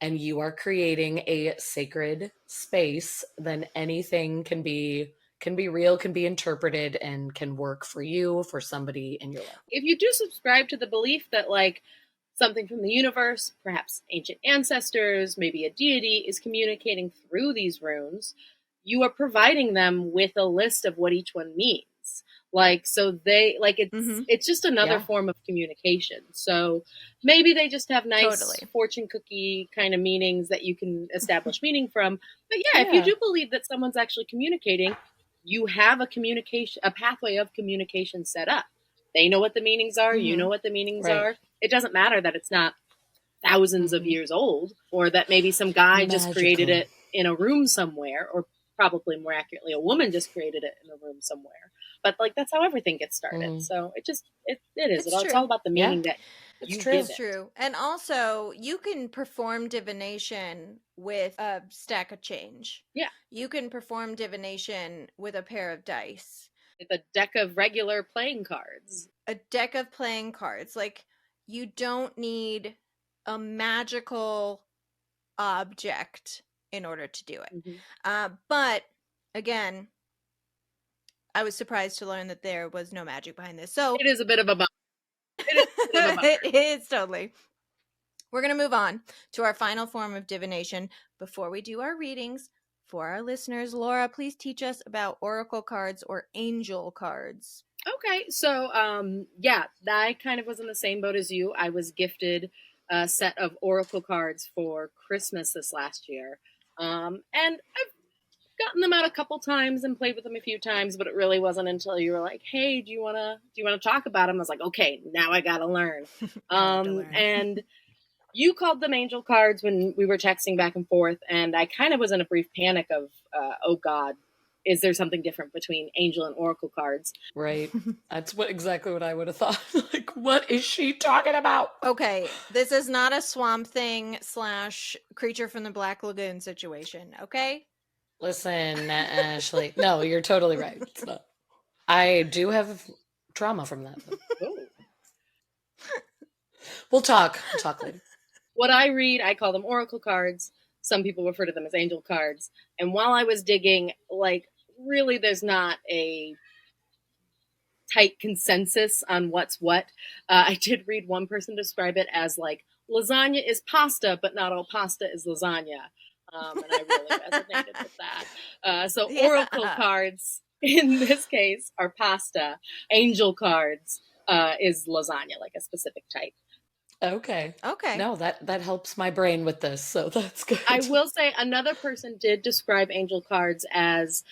[SPEAKER 2] and you are creating a sacred space, then anything can be real, can be interpreted, and can work for you, for somebody in your life.
[SPEAKER 3] If you do subscribe to the belief that like something from the universe, perhaps ancient ancestors, maybe a deity, is communicating through these runes, you are providing them with a list of what each one means. Like, so they, like, it's just another form of communication. So maybe they just have nice fortune cookie kind of meanings that you can establish meaning from. But if you do believe that someone's actually communicating, you have a pathway of communication set up. They know what the meanings are. You know what the meanings are. It doesn't matter that it's not thousands of years old, or that maybe some guy just created it in a room somewhere, or probably more accurately, a woman just created it in a room somewhere. But like, that's how everything gets started. So it is. It's all about the meaning that you give it.
[SPEAKER 1] It's true. And also, you can perform divination with a stack of change.
[SPEAKER 3] Yeah.
[SPEAKER 1] You can perform divination with a pair of dice.
[SPEAKER 3] With a deck of regular playing cards.
[SPEAKER 1] A deck of playing cards. Like, you don't need a magical object in order to do it. But again, I was surprised to learn that there was no magic behind this. So
[SPEAKER 3] it is a bit of a bummer.
[SPEAKER 1] It is totally. We're going to move on to our final form of divination. Before we do our readings, for our listeners, Laura, please teach us about oracle cards or angel cards.
[SPEAKER 3] Okay, so I kind of was in the same boat as you. I was gifted a set of oracle cards for Christmas this last year, and I've gotten them out a couple times and played with them a few times, but it really wasn't until you were like, "Hey, do you want to talk about them?" I was like, "Okay, now I got to learn." And you called them angel cards when we were texting back and forth, and I kind of was in a brief panic of, oh God, is there something different between angel and oracle cards?
[SPEAKER 2] Right. That's exactly what I would have thought. Like, what is she talking about?
[SPEAKER 1] Okay, this is not a Swamp Thing / Creature from the Black Lagoon situation, okay?
[SPEAKER 2] Listen, Ashley. No, you're totally right. It's not. I do have trauma from that. We'll talk later.
[SPEAKER 3] What I read, I call them oracle cards. Some people refer to them as angel cards. And while I was digging, like, really there's not a tight consensus on what's what. I did read one person describe it as like, lasagna is pasta, but not all pasta is lasagna. And I really resonated with that. So oracle cards in this case are pasta. Angel cards is lasagna, like a specific type.
[SPEAKER 2] Okay. No, that helps my brain with this, so that's good.
[SPEAKER 3] I will say another person did describe angel cards as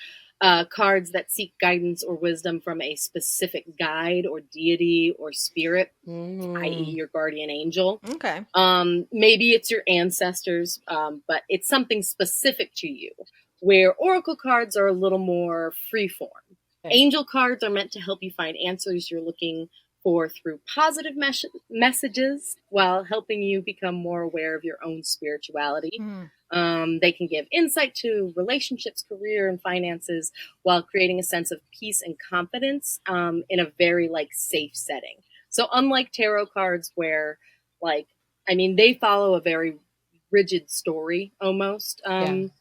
[SPEAKER 3] cards that seek guidance or wisdom from a specific guide or deity or spirit, i.e. your guardian angel.
[SPEAKER 1] Okay.
[SPEAKER 3] Maybe it's your ancestors, but it's something specific to you, where oracle cards are a little more freeform. Okay. Angel cards are meant to help you find answers you're looking for through positive messages while helping you become more aware of your own spirituality. They can give insight to relationships, career, and finances while creating a sense of peace and confidence in a very safe setting. So unlike tarot cards where they follow a very rigid story almost. And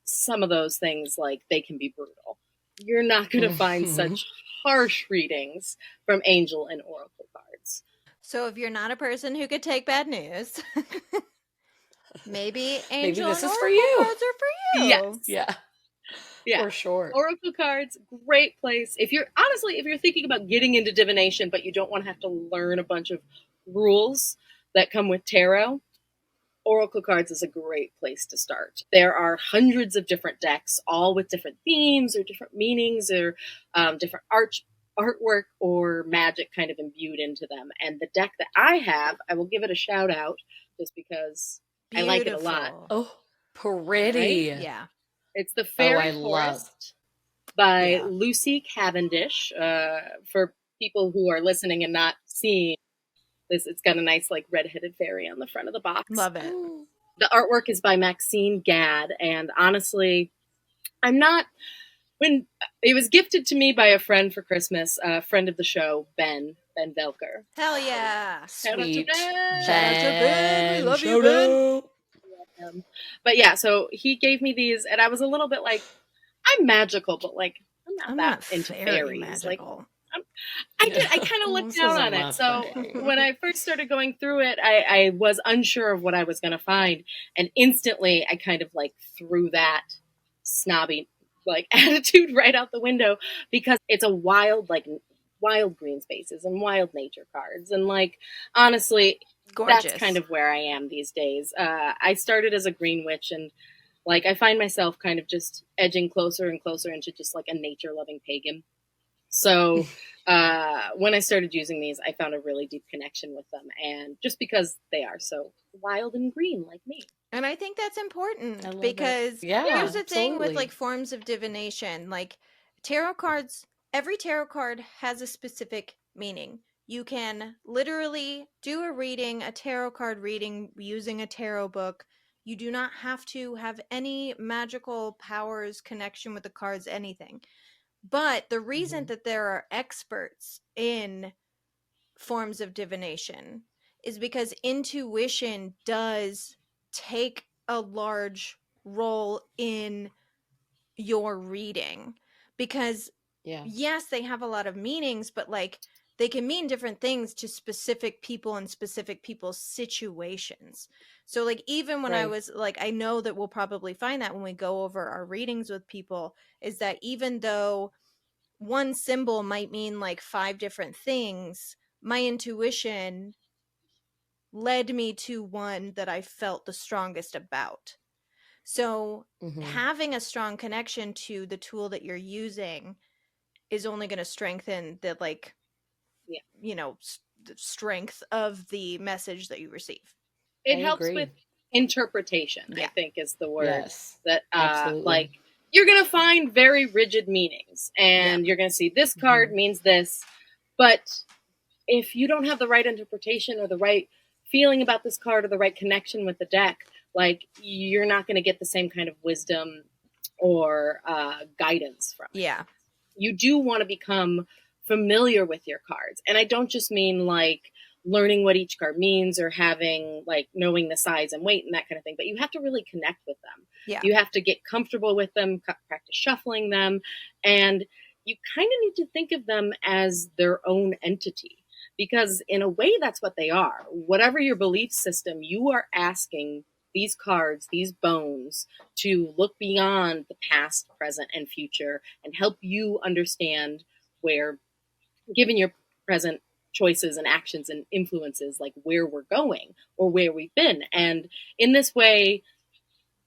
[SPEAKER 3] some of those things, they can be brutal. You're not going to find such harsh readings from angel and oracle cards.
[SPEAKER 1] So if you're not a person who could take bad news, maybe angel
[SPEAKER 2] this
[SPEAKER 1] and
[SPEAKER 2] is
[SPEAKER 1] oracle
[SPEAKER 2] for you.
[SPEAKER 1] cards are for you.
[SPEAKER 3] Yes.
[SPEAKER 2] Yeah. For sure.
[SPEAKER 3] Oracle cards, great place. If you're thinking about getting into divination, but you don't want to have to learn a bunch of rules that come with tarot, oracle cards is a great place to start. There are hundreds of different decks, all with different themes or different meanings or different artwork or magic kind of imbued into them. And the deck that I have, I will give it a shout out just because I like it a lot.
[SPEAKER 2] Oh, pretty.
[SPEAKER 1] Right? Yeah.
[SPEAKER 3] It's the Fairy Forest by Lucy Cavendish. For people who are listening and not seeing this, it's got a nice red-headed fairy on the front of the box.
[SPEAKER 1] Love it.
[SPEAKER 3] The artwork is by Maxine Gadd, and honestly, when it was gifted to me by a friend for Christmas, a friend of the show, Ben Velker.
[SPEAKER 1] Hell yeah.
[SPEAKER 2] Sweet.
[SPEAKER 3] Shout out to Ben.
[SPEAKER 1] Shout out to Ben. We love you, Ben.
[SPEAKER 3] But yeah, so he gave me these, and I was a little bit I'm magical, but I'm not into fairies.
[SPEAKER 1] Magical.
[SPEAKER 3] I kind of looked down on it. So when I first started going through it, I was unsure of what I was going to find. And instantly I kind of threw that snobby like attitude right out the window, because it's a wild green spaces and wild nature cards. And like, honestly,
[SPEAKER 1] Gorgeous.
[SPEAKER 3] that's kind of where I am these days. I started as a green witch, and like I find myself kind of just edging closer and closer into just like a nature loving pagan. So when I started using these, I found a really deep connection with them, and just because they are so wild and green like me.
[SPEAKER 1] And I think that's important, because here's the thing with like forms of divination, like tarot cards, every tarot card has a specific meaning. You can literally do a tarot card reading using a tarot book. You do not have to have any magical powers, connection with the cards, anything. But the reason that there are experts in forms of divination is because intuition does take a large role in your reading. Because yes, they have a lot of meanings, but like they can mean different things to specific people and specific people's situations. So like even when I was like, I know that we'll probably find that when we go over our readings with people, is that even though one symbol might mean like 5 different things, my intuition led me to one that I felt the strongest about. So having a strong connection to the tool that you're using is only going to strengthen the like, you know, the strength of the message that you receive.
[SPEAKER 3] It helps with interpretation, I think is the word. That like you're going to find very rigid meanings, and you're going to see this card means this, but if you don't have the right interpretation or the right feeling about this card or the right connection with the deck, like you're not going to get the same kind of wisdom or guidance from it.
[SPEAKER 1] Yeah.
[SPEAKER 3] You do want to become familiar with your cards. And I don't just mean like learning what each card means or having like knowing the size and weight and that kind of thing, but you have to really connect with them.
[SPEAKER 1] Yeah.
[SPEAKER 3] You have to get comfortable with them, practice shuffling them, and you kind of need to think of them as their own entity, because in a way that's what they are. Whatever your belief system, you are asking these cards, these bones, to look beyond the past, present, and future and help you understand where, given your present choices and actions and influences, like where we're going or where we've been. And in this way,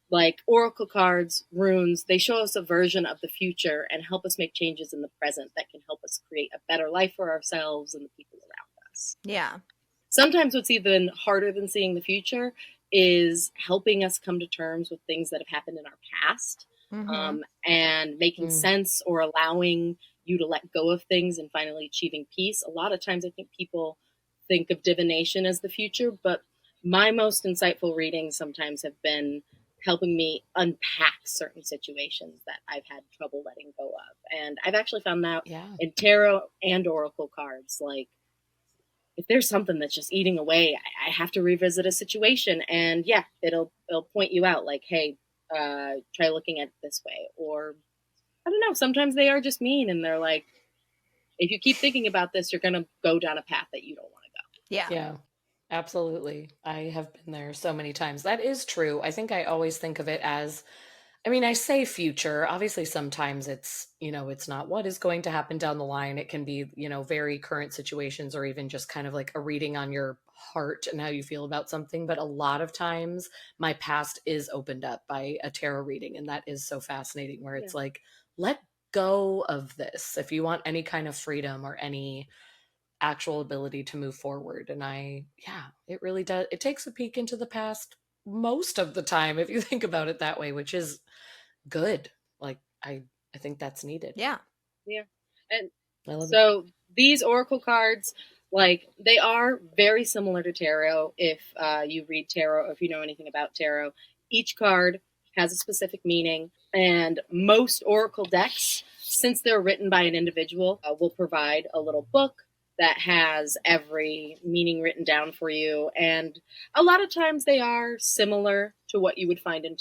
[SPEAKER 3] like oracle cards, runes, they show us a version of the future and help us make changes in the present that can help us create a better life for ourselves and the people around us.
[SPEAKER 1] Yeah.
[SPEAKER 3] Sometimes what's even harder than seeing the future is helping us come to terms with things that have happened in our past, and making sense or allowing you to let go of things and finally achieving peace. A lot of times I think people think of divination as the future, but my most insightful readings sometimes have been helping me unpack certain situations that I've had trouble letting go of. And I've actually found that in tarot and oracle cards, like if there's something that's just eating away, I have to revisit a situation, and it'll point you out like, hey, try looking at it this way. Or I don't know, sometimes they are just mean and they're like, if you keep thinking about this, you're going to go down a path that you don't want to go.
[SPEAKER 1] Yeah.
[SPEAKER 2] Yeah, absolutely. I have been there so many times. That is true. I think I always think of it as, I mean, I say future. Obviously, sometimes it's, it's not what is going to happen down the line. It can be, very current situations or even just kind of like a reading on your heart and how you feel about something. But a lot of times my past is opened up by a tarot reading. And that is so fascinating, where it's like, let go of this if you want any kind of freedom or any actual ability to move forward. And it really does. It takes a peek into the past most of the time, if you think about it that way, which is good. Like, I think that's needed.
[SPEAKER 1] Yeah.
[SPEAKER 3] Yeah. And so these oracle cards, like, they are very similar to tarot. If you read tarot, or if you know anything about tarot, each card has a specific meaning, and most oracle decks, since they're written by an individual, will provide a little book that has every meaning written down for you. And a lot of times they are similar to what you would find in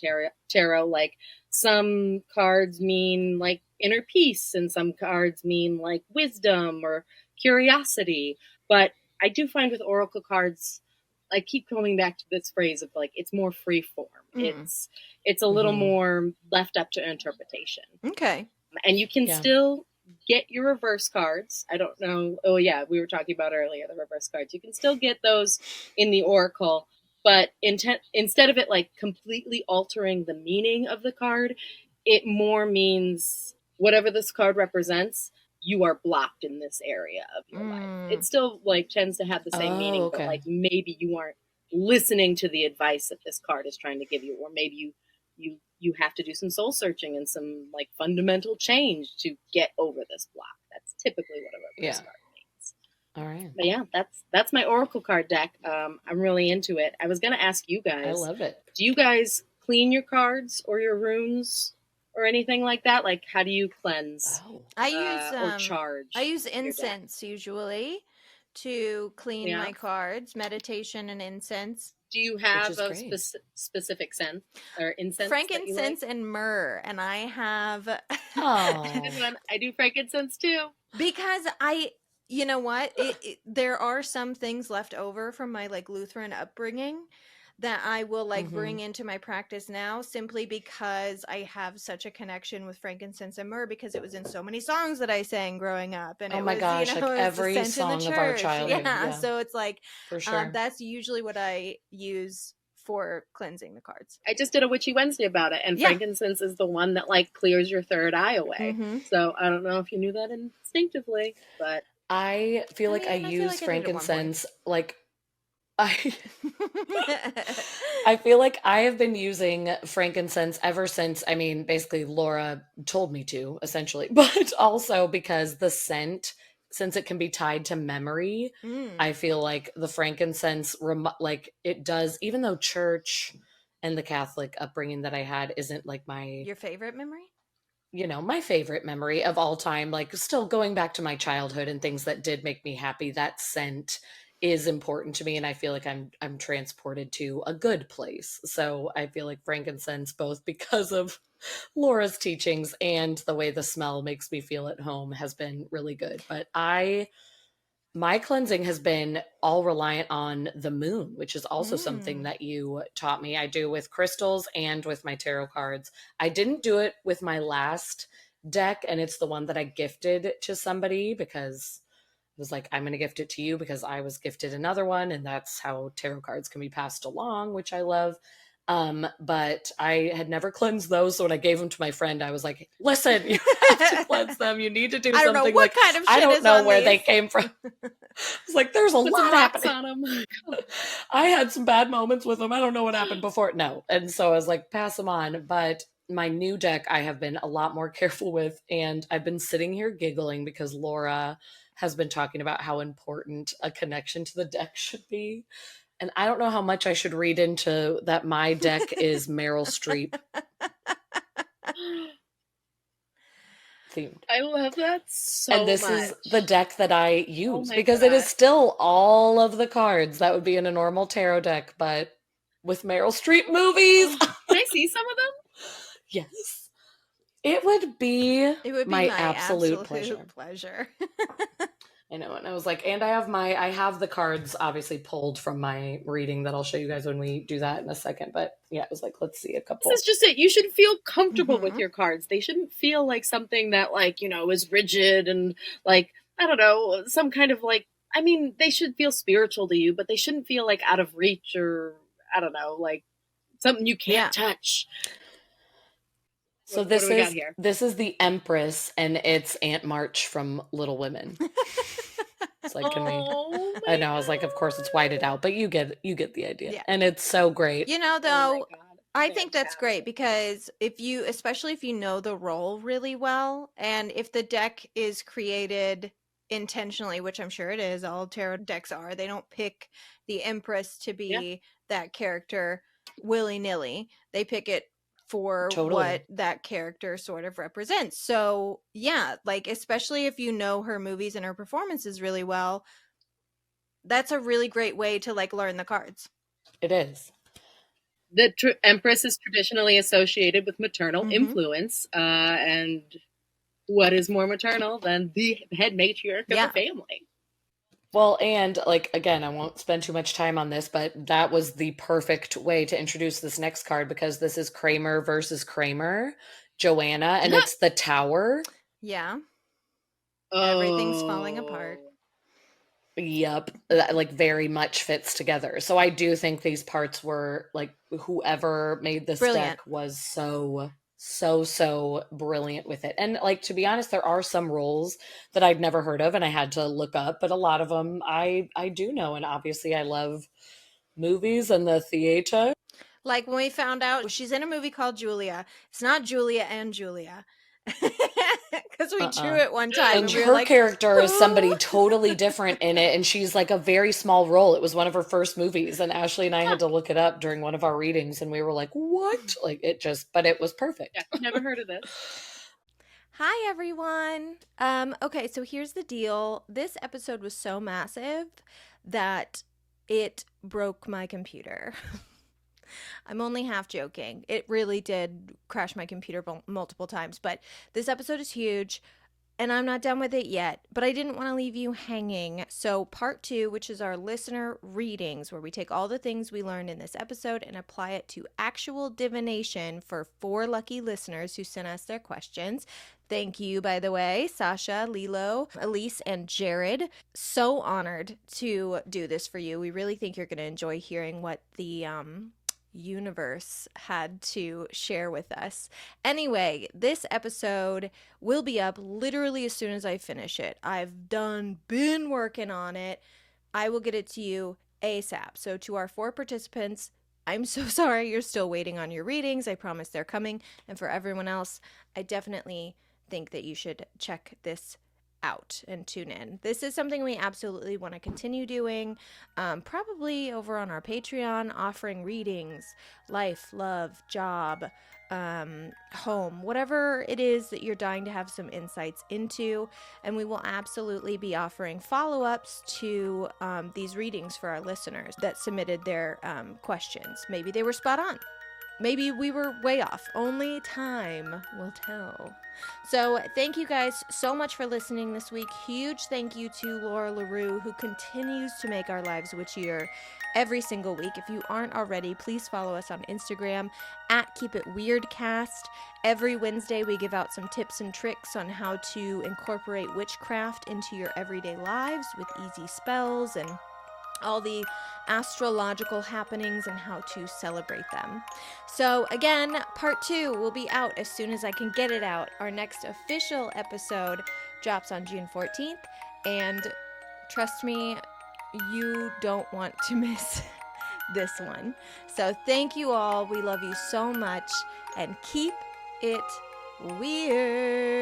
[SPEAKER 3] tarot. Like, some cards mean like inner peace, and some cards mean like wisdom or curiosity. But I do find with oracle cards, I keep coming back to this phrase of like, it's more free form. It's a little more left up to interpretation.
[SPEAKER 1] Okay.
[SPEAKER 3] And you can still get your reverse cards. I don't know. Oh yeah, we were talking about earlier, the reverse cards. You can still get those in the Oracle, but instead of it like completely altering the meaning of the card, it more means whatever this card represents, you are blocked in this area of your life. It still like tends to have the same meaning, but like maybe you aren't listening to the advice that this card is trying to give you, or maybe you have to do some soul searching and some like fundamental change to get over this block. That's typically what a reverse card means.
[SPEAKER 2] All right.
[SPEAKER 3] But yeah, that's my Oracle card deck. I'm really into it. I was going to ask you guys.
[SPEAKER 2] I love it.
[SPEAKER 3] Do you guys clean your cards or your runes or anything like that? Like, how do you cleanse?
[SPEAKER 1] I use
[SPEAKER 3] or charge.
[SPEAKER 1] I use incense usually to clean my cards. Meditation and incense.
[SPEAKER 3] Do you have a specific scent or incense?
[SPEAKER 1] Frankincense and myrrh, and I have.
[SPEAKER 3] I do frankincense too.
[SPEAKER 1] Because you know what? There are some things left over from my like Lutheran upbringing that I will like bring into my practice now, simply because I have such a connection with frankincense and myrrh because it was in so many songs that I sang growing up. And
[SPEAKER 2] oh my gosh, like every song of our childhood.
[SPEAKER 1] Yeah, so it's like,
[SPEAKER 2] for sure.
[SPEAKER 1] That's usually what I use for cleansing the cards.
[SPEAKER 3] I just did a Witchy Wednesday about it, and frankincense is the one that like clears your third eye away. So I don't know if you knew that instinctively, but
[SPEAKER 2] I feel like I use frankincense like I feel like I have been using frankincense ever since, I mean, basically Laura told me to, essentially, but also because the scent, since it can be tied to memory, I feel like the frankincense, like it does, even though church and the Catholic upbringing that I had isn't like
[SPEAKER 1] your favorite memory?
[SPEAKER 2] You know, my favorite memory of all time, like still going back to my childhood and things that did make me happy, that scent is important to me, and I feel like I'm transported to a good place. So I feel like frankincense, both because of Laura's teachings and the way the smell makes me feel at home, has been really good. But my cleansing has been all reliant on the moon, which is also something that you taught me. I do with crystals and with my tarot cards. I didn't do it with my last deck, and it's the one that I gifted to somebody because was like, I'm going to gift it to you because I was gifted another one, and that's how tarot cards can be passed along, which I love. But I had never cleansed those, so when I gave them to my friend, I was like, listen, you have to cleanse them. You need to do something.
[SPEAKER 1] I don't know what kind of shit
[SPEAKER 2] I don't know where
[SPEAKER 1] these.
[SPEAKER 2] they came from. It's like, there's a lot happening. On them. I had some bad moments with them. I don't know what happened before. No. And so I was like, pass them on. But my new deck, I have been a lot more careful with, and I've been sitting here giggling because Laura has been talking about how important a connection to the deck should be. And I don't know how much I should read into that my deck is Meryl Streep themed.
[SPEAKER 3] I love that so much.
[SPEAKER 2] And this is the deck that I use because it is still all of the cards that would be in a normal tarot deck, but with Meryl Streep movies.
[SPEAKER 3] Can I see some of them?
[SPEAKER 2] Yes. It would be my absolute
[SPEAKER 1] pleasure.
[SPEAKER 2] I know. And I was like, and I have the cards obviously pulled from my reading that I'll show you guys when we do that in a second. But yeah, it was like, let's see a couple.
[SPEAKER 3] This is just it. You should feel comfortable with your cards. They shouldn't feel like something that like, you know, is rigid and like, I don't know, some kind of like, I mean, they should feel spiritual to you, but they shouldn't feel like out of reach or I don't know, like something you can't touch.
[SPEAKER 2] So this is the Empress, and it's Aunt March from Little Women. It's like, can we? I know. I was like, of course it's whited out, but you get the idea, and it's so great.
[SPEAKER 1] You know, though, I think that's great because especially if you know the role really well, and if the deck is created intentionally, which I'm sure it is, all tarot decks are. They don't pick the Empress to be that character willy-nilly. They pick it for what that character sort of represents. So yeah, like especially if you know her movies and her performances really well, that's a really great way to like learn the cards.
[SPEAKER 2] It is.
[SPEAKER 3] The Empress is traditionally associated with maternal influence, and what is more maternal than the head matriarch of the family?
[SPEAKER 2] Well, and like again, I won't spend too much time on this, but that was the perfect way to introduce this next card because this is Kramer versus Kramer, Joanna, and it's the Tower.
[SPEAKER 1] Yeah.
[SPEAKER 3] Oh.
[SPEAKER 1] Everything's falling apart.
[SPEAKER 2] Yep, that, like, very much fits together. So I do think these parts were like whoever made this
[SPEAKER 1] Brilliant.
[SPEAKER 2] deck was so brilliant with it. And like to be honest, there are some roles that I'd never heard of and I had to look up, but a lot of them I do know, and obviously I love movies and the theater.
[SPEAKER 1] Like when we found out she's in a movie called Julia. It's not Julia and Julia. Because we drew it one time.
[SPEAKER 2] And
[SPEAKER 1] we were
[SPEAKER 2] her
[SPEAKER 1] like,
[SPEAKER 2] character is somebody
[SPEAKER 1] "Who?"
[SPEAKER 2] totally different in it, and she's like a very small role. It was one of her first movies, and Ashley and I had to look it up during one of our readings, and we were like, "What?" Like it just, but it was perfect.
[SPEAKER 3] Yeah, never heard of this.
[SPEAKER 1] Hi everyone. Okay, so here's the deal. This episode was so massive that it broke my computer. I'm only half joking. It really did crash my computer multiple times, but this episode is huge and I'm not done with it yet, but I didn't want to leave you hanging. So part 2, which is our listener readings, where we take all the things we learned in this episode and apply it to actual divination for 4 lucky listeners who sent us their questions. Thank you, by the way, Sasha, Lilo, Elise, and Jared. So honored to do this for you. We really think you're going to enjoy hearing what the universe had to share with us. Anyway, this episode will be up literally as soon as I finish it. I've been working on it. I will get it to you ASAP. So to our 4 participants, I'm so sorry you're still waiting on your readings. I promise they're coming. And for everyone else, I definitely think that you should check this out and tune in. This is something we absolutely want to continue doing, probably over on our Patreon, offering readings, life, love, job, home, whatever it is that you're dying to have some insights into. And we will absolutely be offering follow-ups to these readings for our listeners that submitted their questions. Maybe they were spot on. Maybe we were way off. Only time will tell. So thank you guys so much for listening this week. Huge thank you to Laura LaRue, who continues to make our lives witchier every single week. If you aren't already, please follow us on Instagram at KeepItWeirdCast. Every Wednesday, we give out some tips and tricks on how to incorporate witchcraft into your everyday lives with easy spells and all the astrological happenings and how to celebrate them. So again, part 2 will be out as soon as I can get it out. Our next official episode drops on June 14th, and trust me, you don't want to miss this one. So thank you all. We love you so much, and keep it weird.